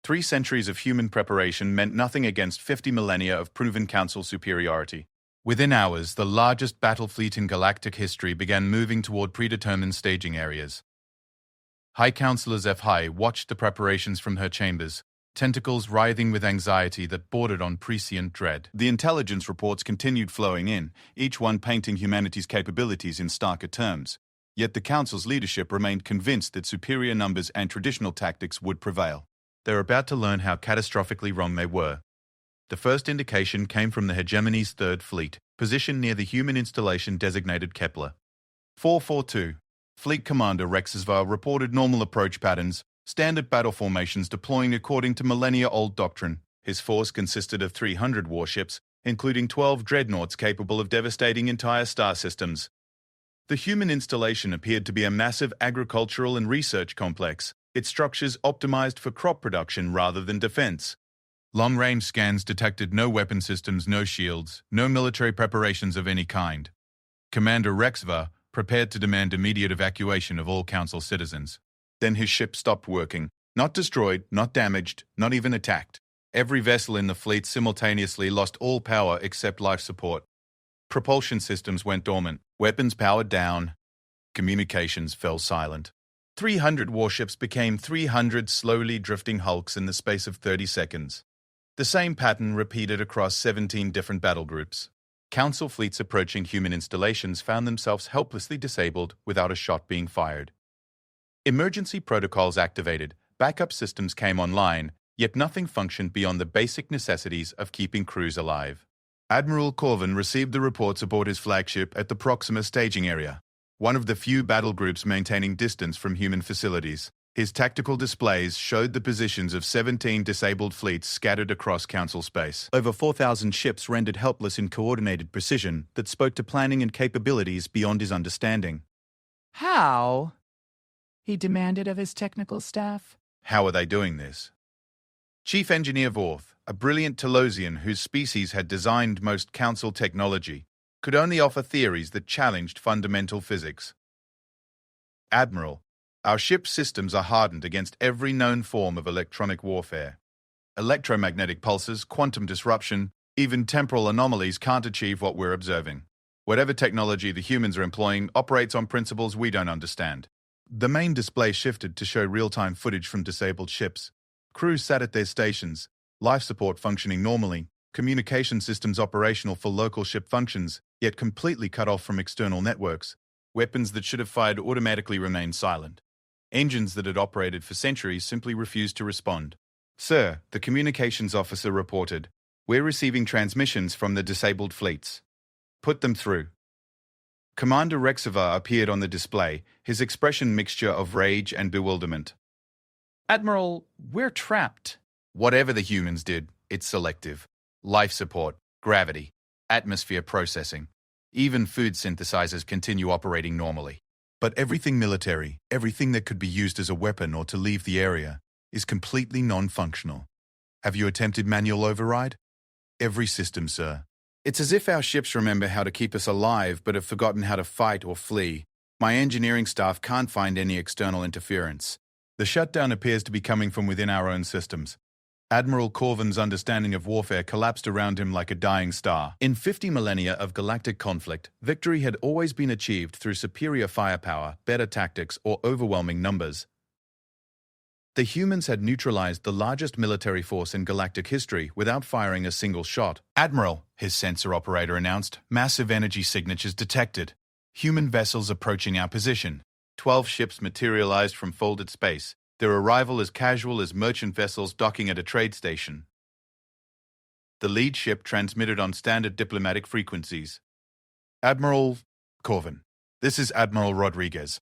3 centuries of human preparation meant nothing against 50 millennia of proven Council superiority. Within hours, the largest battle fleet in galactic history began moving toward predetermined staging areas. High Counselor Zephi watched the preparations from her chambers, tentacles writhing with anxiety that bordered on prescient dread. The intelligence reports continued flowing in, each one painting humanity's capabilities in starker terms. Yet the Council's leadership remained convinced that superior numbers and traditional tactics would prevail. They were about to learn how catastrophically wrong they were. The first indication came from the hegemony's Third Fleet, positioned near the human installation designated Kepler. 442. Fleet Commander Rexesvar reported normal approach patterns, standard battle formations deploying according to millennia-old doctrine. His force consisted of 300 warships, including 12 dreadnoughts capable of devastating entire star systems. The human installation appeared to be a massive agricultural and research complex, its structures optimized for crop production rather than defense. Long-range scans detected no weapon systems, no shields, no military preparations of any kind. Commander Rexva prepared to demand immediate evacuation of all Council citizens. Then his ship stopped working. Not destroyed, not damaged, not even attacked. Every vessel in the fleet simultaneously lost all power except life support. Propulsion systems went dormant. Weapons powered down. Communications fell silent. 300 warships became 300 slowly drifting hulks in the space of 30 seconds. The same pattern repeated across 17 different battle groups. Council fleets approaching human installations found themselves helplessly disabled without a shot being fired. Emergency protocols activated, backup systems came online, yet nothing functioned beyond the basic necessities of keeping crews alive. Admiral Corvin received the reports aboard his flagship at the Proxima staging area, one of the few battle groups maintaining distance from human facilities. His tactical displays showed the positions of 17 disabled fleets scattered across Council space. Over 4,000 ships rendered helpless in coordinated precision that spoke to planning and capabilities beyond his understanding. How? He demanded of his technical staff. How are they doing this? Chief Engineer Vorth, a brilliant Telosian whose species had designed most Council technology, could only offer theories that challenged fundamental physics. Admiral, our ship's systems are hardened against every known form of electronic warfare. Electromagnetic pulses, quantum disruption, even temporal anomalies can't achieve what we're observing. Whatever technology the humans are employing operates on principles we don't understand. The main display shifted to show real-time footage from disabled ships. Crews sat at their stations, life support functioning normally, communication systems operational for local ship functions, yet completely cut off from external networks. Weapons that should have fired automatically remained silent. Engines that had operated for centuries simply refused to respond. Sir, the communications officer reported, we're receiving transmissions from the disabled fleets. Put them through. Commander Rexava appeared on the display, his expression mixture of rage and bewilderment. Admiral, we're trapped. Whatever the humans did, it's selective. Life support, gravity, atmosphere processing. Even food synthesizers continue operating normally. But everything military, everything that could be used as a weapon or to leave the area, is completely non-functional. Have you attempted manual override? Every system, sir. It's as if our ships remember how to keep us alive but have forgotten how to fight or flee. My engineering staff can't find any external interference. The shutdown appears to be coming from within our own systems. Admiral Corvin's understanding of warfare collapsed around him like a dying star. In 50 millennia of galactic conflict, victory had always been achieved through superior firepower, better tactics, or overwhelming numbers. The humans had neutralized the largest military force in galactic history without firing a single shot. Admiral, his sensor operator announced, massive energy signatures detected. Human vessels approaching our position. 12 ships materialized from folded space, their arrival as casual as merchant vessels docking at a trade station. The lead ship transmitted on standard diplomatic frequencies. Admiral Corvin, this is Admiral Rodriguez.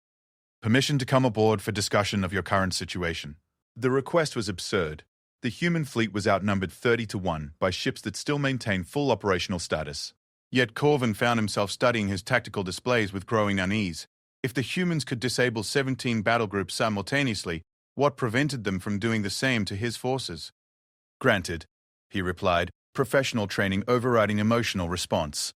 Permission to come aboard for discussion of your current situation. The request was absurd. The human fleet was outnumbered 30-1 by ships that still maintained full operational status. Yet Corvin found himself studying his tactical displays with growing unease. If the humans could disable 17 battle groups simultaneously, what prevented them from doing the same to his forces? Granted, he replied, professional training overriding emotional response.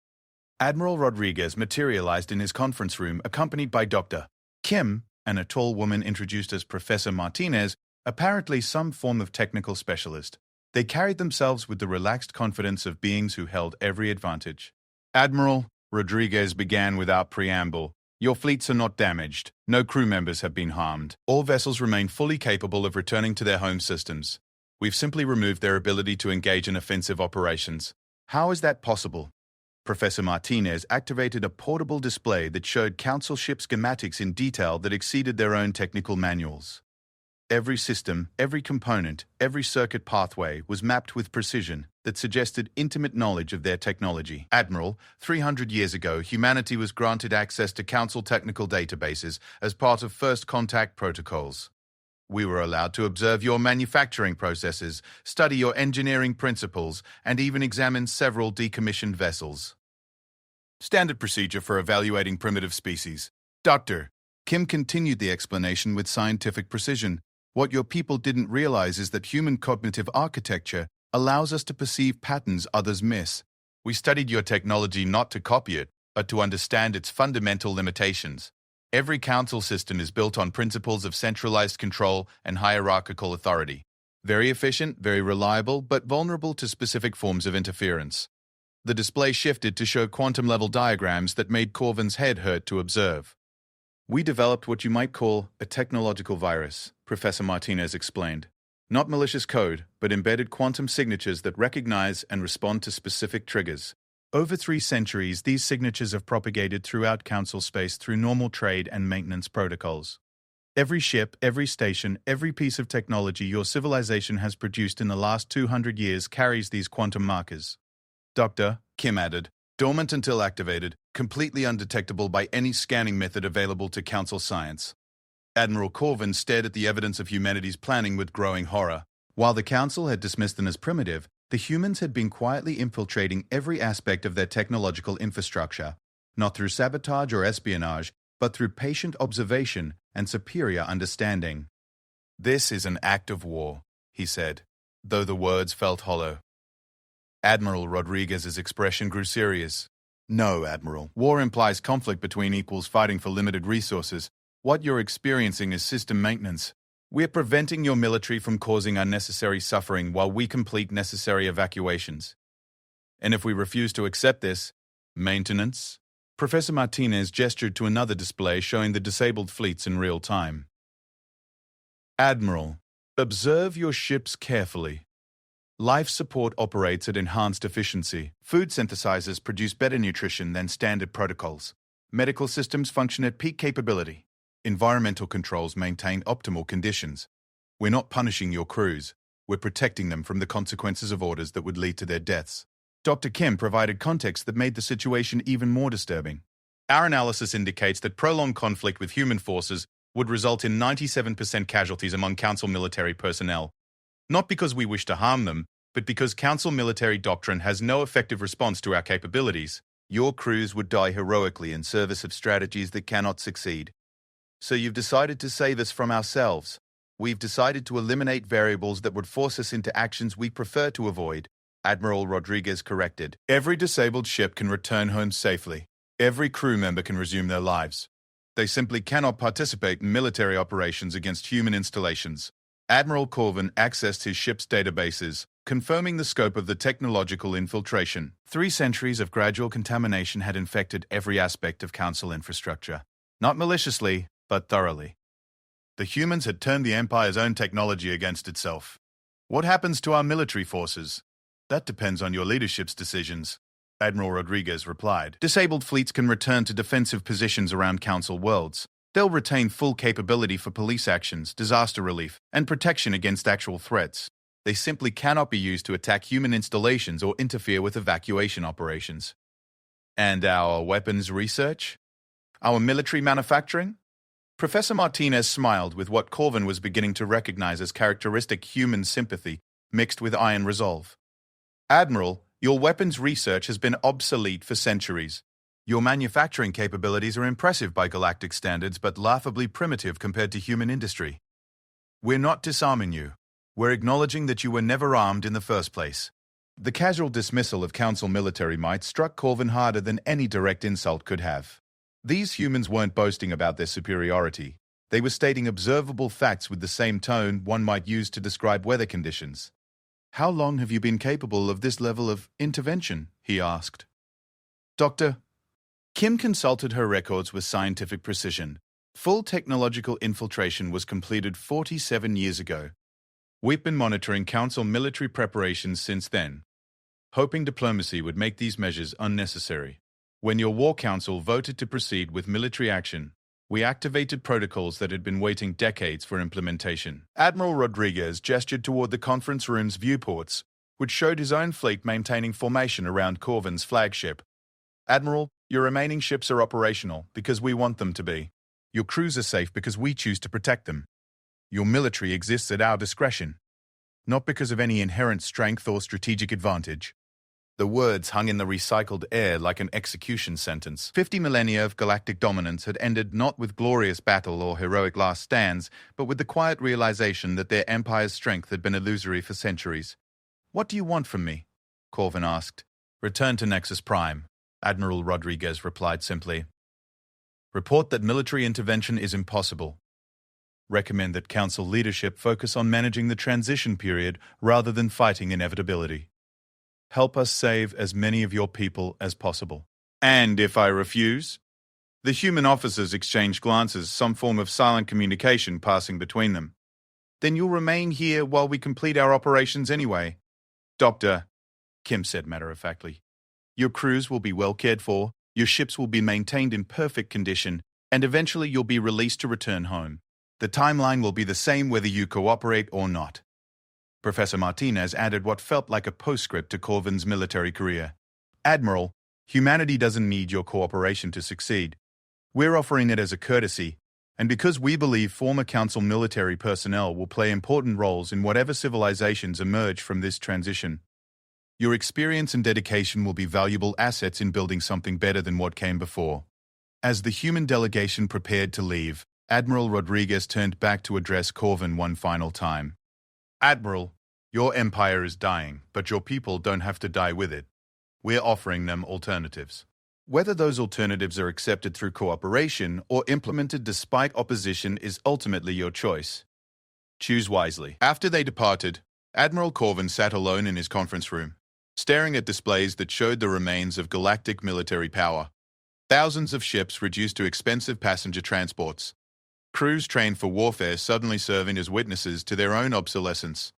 Admiral Rodriguez materialized in his conference room accompanied by Dr. Kim and a tall woman introduced as Professor Martinez, apparently some form of technical specialist. They carried themselves with the relaxed confidence of beings who held every advantage. Admiral, Rodriguez began without preamble. Your fleets are not damaged. No crew members have been harmed. All vessels remain fully capable of returning to their home systems. We've simply removed their ability to engage in offensive operations. How is that possible? Professor Martinez activated a portable display that showed Council ship schematics in detail that exceeded their own technical manuals. Every system, every component, every circuit pathway was mapped with precision that suggested intimate knowledge of their technology. Admiral, 300 years ago, humanity was granted access to Council technical databases as part of First Contact protocols. We were allowed to observe your manufacturing processes, study your engineering principles, and even examine several decommissioned vessels. Standard procedure for evaluating primitive species. Dr. Kim continued the explanation with scientific precision. What your people didn't realize is that human cognitive architecture allows us to perceive patterns others miss. We studied your technology not to copy it, but to understand its fundamental limitations. Every council system is built on principles of centralized control and hierarchical authority. Very efficient, very reliable, but vulnerable to specific forms of interference. The display shifted to show quantum-level diagrams that made Corvin's head hurt to observe. We developed what you might call a technological virus, Professor Martinez explained. Not malicious code, but embedded quantum signatures that recognize and respond to specific triggers. Over 3 centuries, these signatures have propagated throughout council space through normal trade and maintenance protocols. Every ship, every station, every piece of technology your civilization has produced in the last 200 years carries these quantum markers. Dr. Kim added, dormant until activated, completely undetectable by any scanning method available to council science. Admiral Corvin stared at the evidence of humanity's planning with growing horror. While the council had dismissed them as primitive, the humans had been quietly infiltrating every aspect of their technological infrastructure, not through sabotage or espionage, but through patient observation and superior understanding. This is an act of war, he said, though the words felt hollow. Admiral Rodriguez's expression grew serious. No, Admiral. War implies conflict between equals fighting for limited resources. What you're experiencing is system maintenance. We're preventing your military from causing unnecessary suffering while we complete necessary evacuations. And if we refuse to accept this, maintenance? Professor Martinez gestured to another display showing the disabled fleets in real time. Admiral, observe your ships carefully. Life support operates at enhanced efficiency. Food synthesizers produce better nutrition than standard protocols. Medical systems function at peak capability. Environmental controls maintain optimal conditions. We're not punishing your crews. We're protecting them from the consequences of orders that would lead to their deaths. Dr. Kim provided context that made the situation even more disturbing. Our analysis indicates that prolonged conflict with human forces would result in 97% casualties among Council military personnel. Not because we wish to harm them, but because Council military doctrine has no effective response to our capabilities. Your crews would die heroically in service of strategies that cannot succeed. So you've decided to save us from ourselves. We've decided to eliminate variables that would force us into actions we prefer to avoid, Admiral Rodriguez corrected. Every disabled ship can return home safely. Every crew member can resume their lives. They simply cannot participate in military operations against human installations. Admiral Corvin accessed his ship's databases, confirming the scope of the technological infiltration. 3 centuries of gradual contamination had infected every aspect of Council infrastructure. Not maliciously, but thoroughly. The humans had turned the Empire's own technology against itself. What happens to our military forces? That depends on your leadership's decisions, Admiral Rodriguez replied. Disabled fleets can return to defensive positions around Council worlds. They'll retain full capability for police actions, disaster relief, and protection against actual threats. They simply cannot be used to attack human installations or interfere with evacuation operations. And our weapons research? Our military manufacturing? Professor Martinez smiled with what Corvin was beginning to recognize as characteristic human sympathy mixed with iron resolve. Admiral, your weapons research has been obsolete for centuries. Your manufacturing capabilities are impressive by galactic standards, but laughably primitive compared to human industry. We're not disarming you. We're acknowledging that you were never armed in the first place. The casual dismissal of Council military might struck Corvin harder than any direct insult could have. These humans weren't boasting about their superiority. They were stating observable facts with the same tone one might use to describe weather conditions. How long have you been capable of this level of intervention? He asked. Dr. Kim consulted her records with scientific precision. Full technological infiltration was completed 47 years ago. We've been monitoring Council military preparations since then, hoping diplomacy would make these measures unnecessary. When your War Council voted to proceed with military action, we activated protocols that had been waiting decades for implementation. Admiral Rodriguez gestured toward the conference room's viewports, which showed his own fleet maintaining formation around Corvin's flagship. Admiral, your remaining ships are operational because we want them to be. Your crews are safe because we choose to protect them. Your military exists at our discretion, not because of any inherent strength or strategic advantage. The words hung in the recycled air like an execution sentence. 50 millennia of galactic dominance had ended not with glorious battle or heroic last stands, but with the quiet realization that their empire's strength had been illusory for centuries. What do you want from me? Corvin asked. Return to Nexus Prime, Admiral Rodriguez replied simply. Report that military intervention is impossible. Recommend that Council leadership focus on managing the transition period rather than fighting inevitability. Help us save as many of your people as possible. And if I refuse? The human officers exchange glances, some form of silent communication passing between them. Then you'll remain here while we complete our operations anyway. Doctor, Kim said matter-of-factly, your crews will be well cared for, your ships will be maintained in perfect condition, and eventually you'll be released to return home. The timeline will be the same whether you cooperate or not. Professor Martinez added what felt like a postscript to Corvin's military career. Admiral, humanity doesn't need your cooperation to succeed. We're offering it as a courtesy, and because we believe former Council military personnel will play important roles in whatever civilizations emerge from this transition. Your experience and dedication will be valuable assets in building something better than what came before. As the human delegation prepared to leave, Admiral Rodriguez turned back to address Corvin one final time. Admiral, your empire is dying, but your people don't have to die with it. We're offering them alternatives. Whether those alternatives are accepted through cooperation or implemented despite opposition is ultimately your choice. Choose wisely. After they departed, Admiral Corvin sat alone in his conference room, staring at displays that showed the remains of galactic military power. Thousands of ships reduced to expensive passenger transports. Crews trained for warfare suddenly serving as witnesses to their own obsolescence.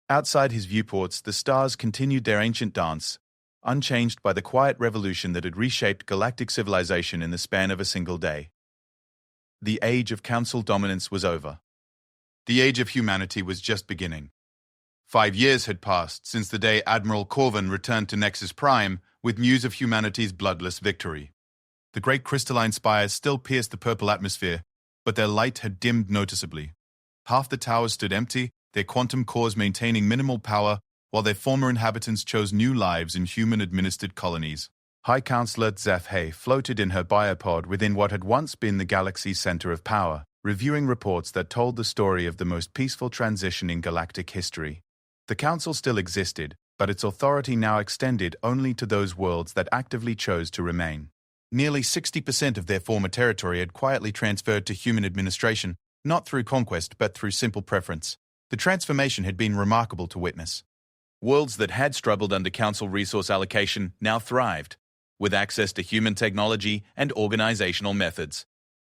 Outside his viewports, the stars continued their ancient dance, unchanged by the quiet revolution that had reshaped galactic civilization in the span of a single day. The age of Council dominance was over. The age of humanity was just beginning. 5 years had passed since the day Admiral Corvin returned to Nexus Prime with news of humanity's bloodless victory. The great crystalline spires still pierced the purple atmosphere, but their light had dimmed noticeably. Half the towers stood empty, their quantum cores maintaining minimal power, while their former inhabitants chose new lives in human-administered colonies. High Counselor Zeph floated in her biopod within what had once been the galaxy's center of power, reviewing reports that told the story of the most peaceful transition in galactic history. The Council still existed, but its authority now extended only to those worlds that actively chose to remain. Nearly 60% of their former territory had quietly transferred to human administration, not through conquest but through simple preference. The transformation had been remarkable to witness. Worlds that had struggled under Council resource allocation now thrived, with access to human technology and organizational methods.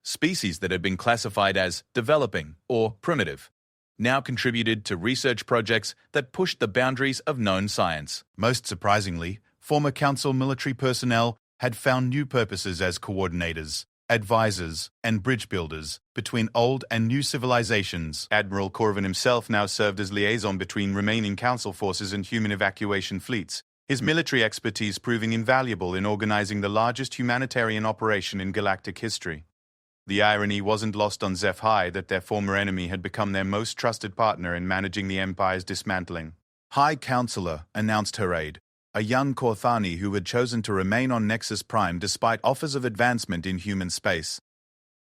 Species that had been classified as developing or primitive now contributed to research projects that pushed the boundaries of known science. Most surprisingly, former Council military personnel had found new purposes as coordinators, advisors, and bridge builders between old and new civilizations. Admiral Corvin himself now served as liaison between remaining Council forces and human evacuation fleets, his military expertise proving invaluable in organizing the largest humanitarian operation in galactic history. The irony wasn't lost on Zeph that their former enemy had become their most trusted partner in managing the Empire's dismantling. High Counselor announced her aide, a young Corthani who had chosen to remain on Nexus Prime despite offers of advancement in human space.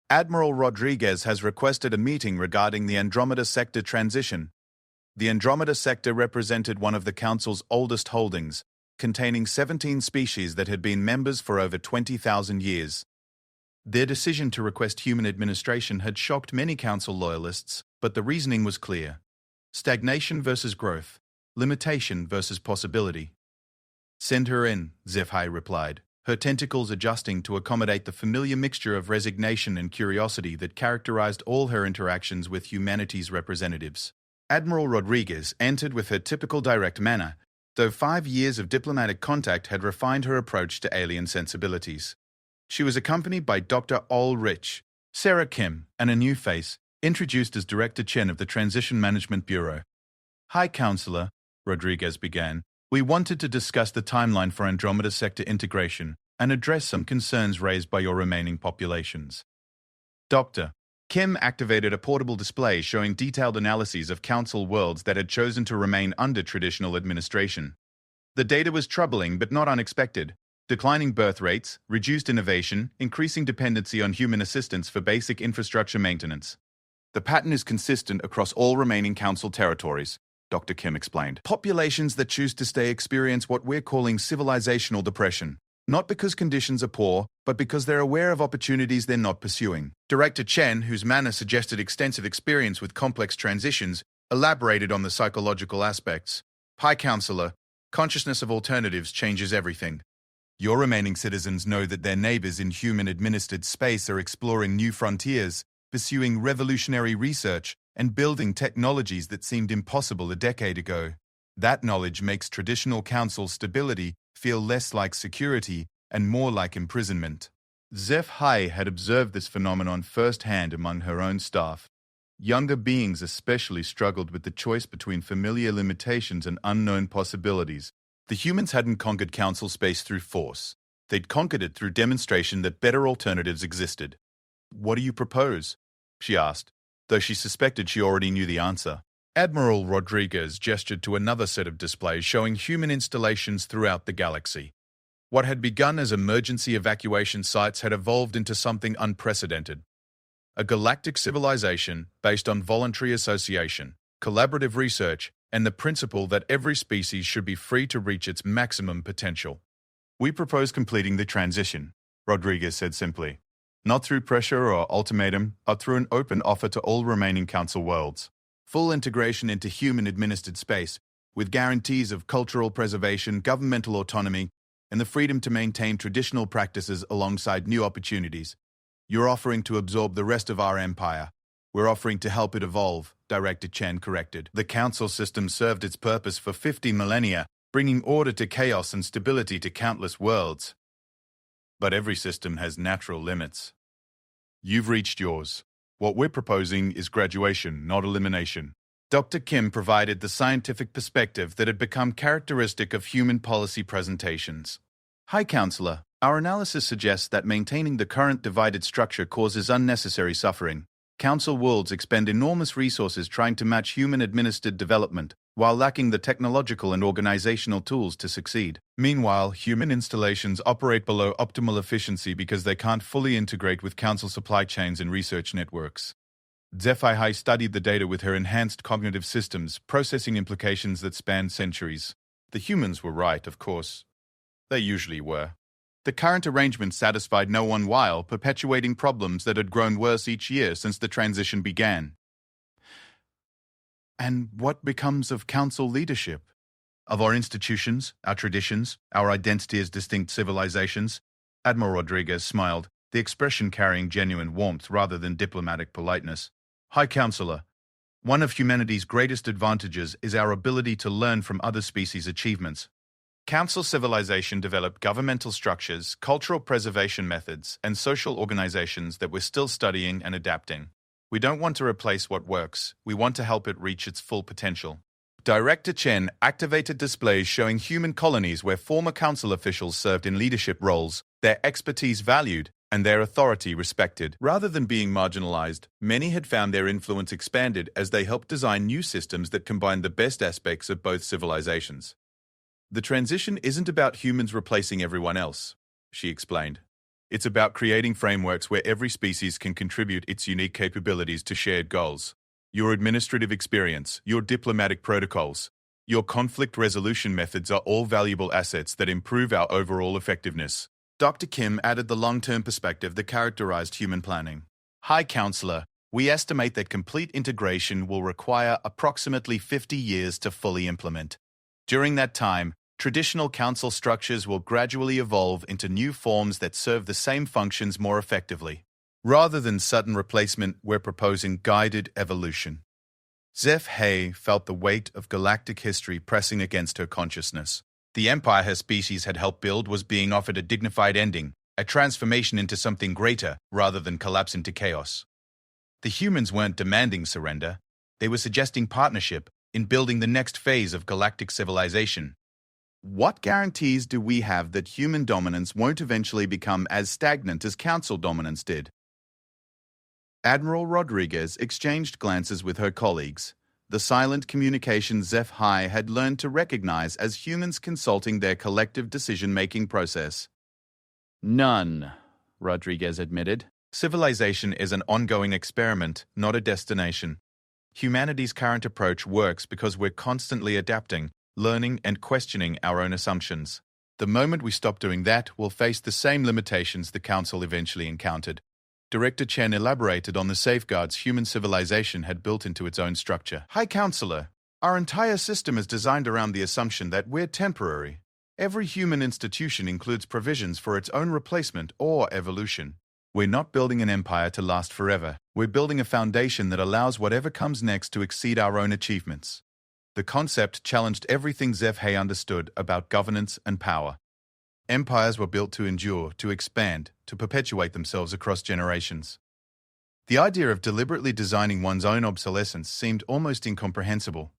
Admiral Rodriguez has requested a meeting regarding the Andromeda Sector transition. The Andromeda Sector represented one of the Council's oldest holdings, containing 17 species that had been members for over 20,000 years. Their decision to request human administration had shocked many Council loyalists, but the reasoning was clear. Stagnation versus growth, limitation versus possibility. Send her in, Zeph replied, her tentacles adjusting to accommodate the familiar mixture of resignation and curiosity that characterized all her interactions with humanity's representatives. Admiral Rodriguez entered with her typical direct manner, though 5 years of diplomatic contact had refined her approach to alien sensibilities. She was accompanied by Dr. Ulrich, Sarah Kim, and a new face, introduced as Director Chen of the Transition Management Bureau. High Counselor, Rodriguez began, we wanted to discuss the timeline for Andromeda Sector integration and address some concerns raised by your remaining populations. Dr. Kim activated a portable display showing detailed analyses of Council worlds that had chosen to remain under traditional administration. The data was troubling but not unexpected. Declining birth rates, reduced innovation, increasing dependency on human assistance for basic infrastructure maintenance. The pattern is consistent across all remaining Council territories. Dr. Kim explained. Populations that choose to stay experience what we're calling civilizational depression. Not because conditions are poor, but because they're aware of opportunities they're not pursuing. Director Chen, whose manner suggested extensive experience with complex transitions, elaborated on the psychological aspects. High Counselor, consciousness of alternatives changes everything. Your remaining citizens know that their neighbors in human-administered space are exploring new frontiers, pursuing revolutionary research, and building technologies that seemed impossible a decade ago. That knowledge makes traditional council stability feel less like security and more like imprisonment. HFY had observed this phenomenon firsthand among her own staff. Younger beings especially struggled with the choice between familiar limitations and unknown possibilities. The humans hadn't conquered council space through force. They'd conquered it through demonstration that better alternatives existed. "What do you propose?" she asked, though she suspected she already knew the answer. Admiral Rodriguez gestured to another set of displays showing human installations throughout the galaxy. What had begun as emergency evacuation sites had evolved into something unprecedented. A galactic civilization based on voluntary association, collaborative research, and the principle that every species should be free to reach its maximum potential. "We propose completing the transition," Rodriguez said simply. "Not through pressure or ultimatum, but through an open offer to all remaining council worlds. Full integration into human-administered space, with guarantees of cultural preservation, governmental autonomy, and the freedom to maintain traditional practices alongside new opportunities. You're offering to absorb the rest of our empire. We're offering to help it evolve," Director Chen corrected. "The council system served its purpose for 50 millennia, bringing order to chaos and stability to countless worlds. But every system has natural limits. You've reached yours. What we're proposing is graduation, not elimination." Dr. Kim provided the scientific perspective that had become characteristic of human policy presentations. "High Counselor, our analysis suggests that maintaining the current divided structure causes unnecessary suffering. Council worlds expend enormous resources trying to match human-administered development, while lacking the technological and organizational tools to succeed. Meanwhile, human installations operate below optimal efficiency because they can't fully integrate with council supply chains and research networks." HFY studied the data with her enhanced cognitive systems, processing implications that spanned centuries. The humans were right, of course. They usually were. The current arrangement satisfied no one while perpetuating problems that had grown worse each year since the transition began. "And what becomes of council leadership? Of our institutions, our traditions, our identity as distinct civilizations?" Admiral Rodriguez smiled, the expression carrying genuine warmth rather than diplomatic politeness. "High Counselor, one of humanity's greatest advantages is our ability to learn from other species' achievements. Council civilization developed governmental structures, cultural preservation methods, and social organizations that we're still studying and adapting. We don't want to replace what works, we want to help it reach its full potential." Director Chen activated displays showing human colonies where former council officials served in leadership roles, their expertise valued, and their authority respected. Rather than being marginalized, many had found their influence expanded as they helped design new systems that combined the best aspects of both civilizations. "The transition isn't about humans replacing everyone else," she explained. "It's about creating frameworks where every species can contribute its unique capabilities to shared goals. Your administrative experience, your diplomatic protocols, your conflict resolution methods are all valuable assets that improve our overall effectiveness." Dr. Kim added the long-term perspective that characterized human planning. "High Counselor, we estimate that complete integration will require approximately 50 years to fully implement. During that time, traditional council structures will gradually evolve into new forms that serve the same functions more effectively. Rather than sudden replacement, we're proposing guided evolution." HFY felt the weight of galactic history pressing against her consciousness. The empire her species had helped build was being offered a dignified ending, a transformation into something greater rather than collapse into chaos. The humans weren't demanding surrender. They were suggesting partnership in building the next phase of galactic civilization. "What guarantees do we have that human dominance won't eventually become as stagnant as council dominance did?" Admiral Rodriguez exchanged glances with her colleagues, the silent communication HFY had learned to recognize as humans consulting their collective decision-making process. "None," Rodriguez admitted. "Civilization is an ongoing experiment, not a destination. Humanity's current approach works because we're constantly adapting, learning, and questioning our own assumptions. The moment we stop doing that, we'll face the same limitations the Council eventually encountered. Director Chen elaborated on the safeguards human civilization had built into its own structure. High Counselor, our entire system is designed around the assumption that we're temporary. Every human institution includes provisions for its own replacement or evolution. We're not building an empire to last forever. We're building a foundation that allows whatever comes next to exceed our own achievements. The concept challenged everything Zephe understood about governance and power. Empires were built to endure, to expand, to perpetuate themselves across generations. The idea of deliberately designing one's own obsolescence seemed almost incomprehensible.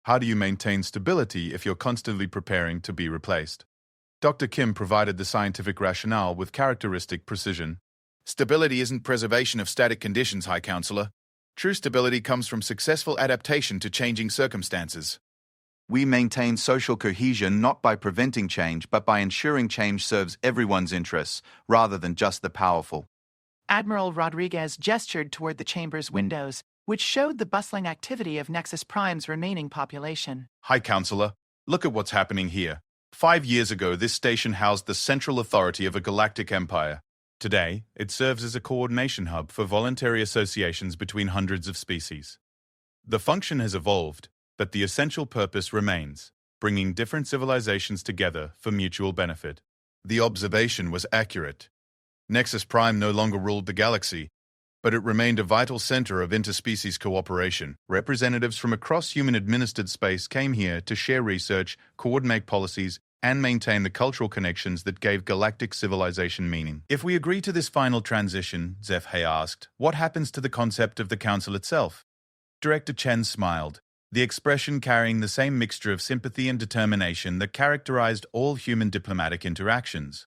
How do you maintain stability if you're constantly preparing to be replaced? Dr. Kim provided the scientific rationale with characteristic precision. Stability isn't preservation of static conditions, High Counselor. True stability comes from successful adaptation to changing circumstances. We maintain social cohesion not by preventing change, but by ensuring change serves everyone's interests, rather than just the powerful. Admiral Rodriguez gestured toward the chamber's windows, which showed the bustling activity of Nexus Prime's remaining population. High Counselor, look at what's happening here. 5 years ago, this station housed the central authority of a galactic empire. Today, it serves as a coordination hub for voluntary associations between hundreds of species. The function has evolved, but the essential purpose remains, bringing different civilizations together for mutual benefit. The observation was accurate. Nexus Prime no longer ruled the galaxy, but it remained a vital center of interspecies cooperation. Representatives from across human-administered space came here to share research, coordinate policies, and maintain the cultural connections that gave galactic civilization meaning. If we agree to this final transition, Zephe asked, what happens to the concept of the Council itself? Director Chen smiled, the expression carrying the same mixture of sympathy and determination that characterized all human diplomatic interactions.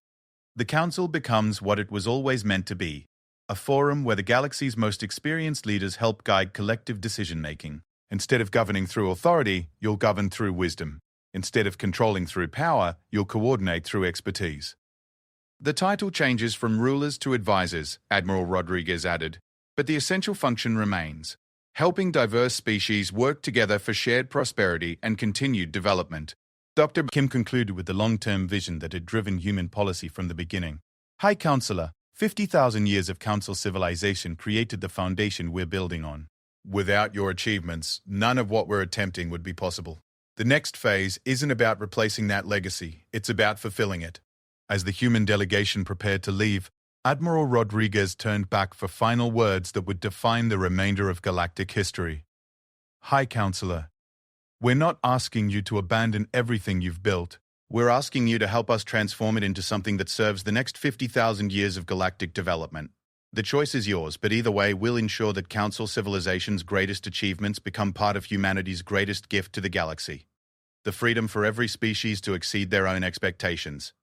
The Council becomes what it was always meant to be, a forum where the galaxy's most experienced leaders help guide collective decision-making. Instead of governing through authority, you'll govern through wisdom. Instead of controlling through power, you'll coordinate through expertise. The title changes from rulers to advisors, Admiral Rodriguez added, but the essential function remains, helping diverse species work together for shared prosperity and continued development. Dr. Kim concluded with the long-term vision that had driven human policy from the beginning. High Counselor, 50,000 years of Council civilization created the foundation we're building on. Without your achievements, none of what we're attempting would be possible. The next phase isn't about replacing that legacy, it's about fulfilling it. As the human delegation prepared to leave, Admiral Rodriguez turned back for final words that would define the remainder of galactic history. High Counselor, we're not asking you to abandon everything you've built. We're asking you to help us transform it into something that serves the next 50,000 years of galactic development. The choice is yours, but either way, we'll ensure that Council civilization's greatest achievements become part of humanity's greatest gift to the galaxy. The freedom for every species to exceed their own expectations.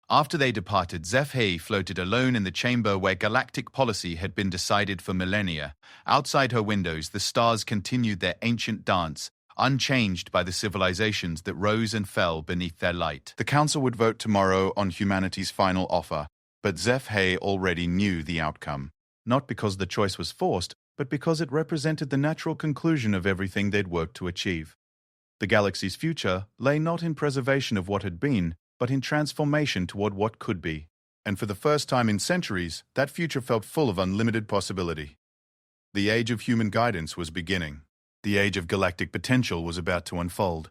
After they departed, Zephe floated alone in the chamber where galactic policy had been decided for millennia. Outside her windows, the stars continued their ancient dance, unchanged by the civilizations that rose and fell beneath their light. The Council would vote tomorrow on humanity's final offer, but Zephe already knew the outcome. Not because the choice was forced, but because it represented the natural conclusion of everything they'd worked to achieve. The galaxy's future lay not in preservation of what had been, but in transformation toward what could be. And for the first time in centuries, that future felt full of unlimited possibility. The age of human guidance was beginning. The age of galactic potential was about to unfold.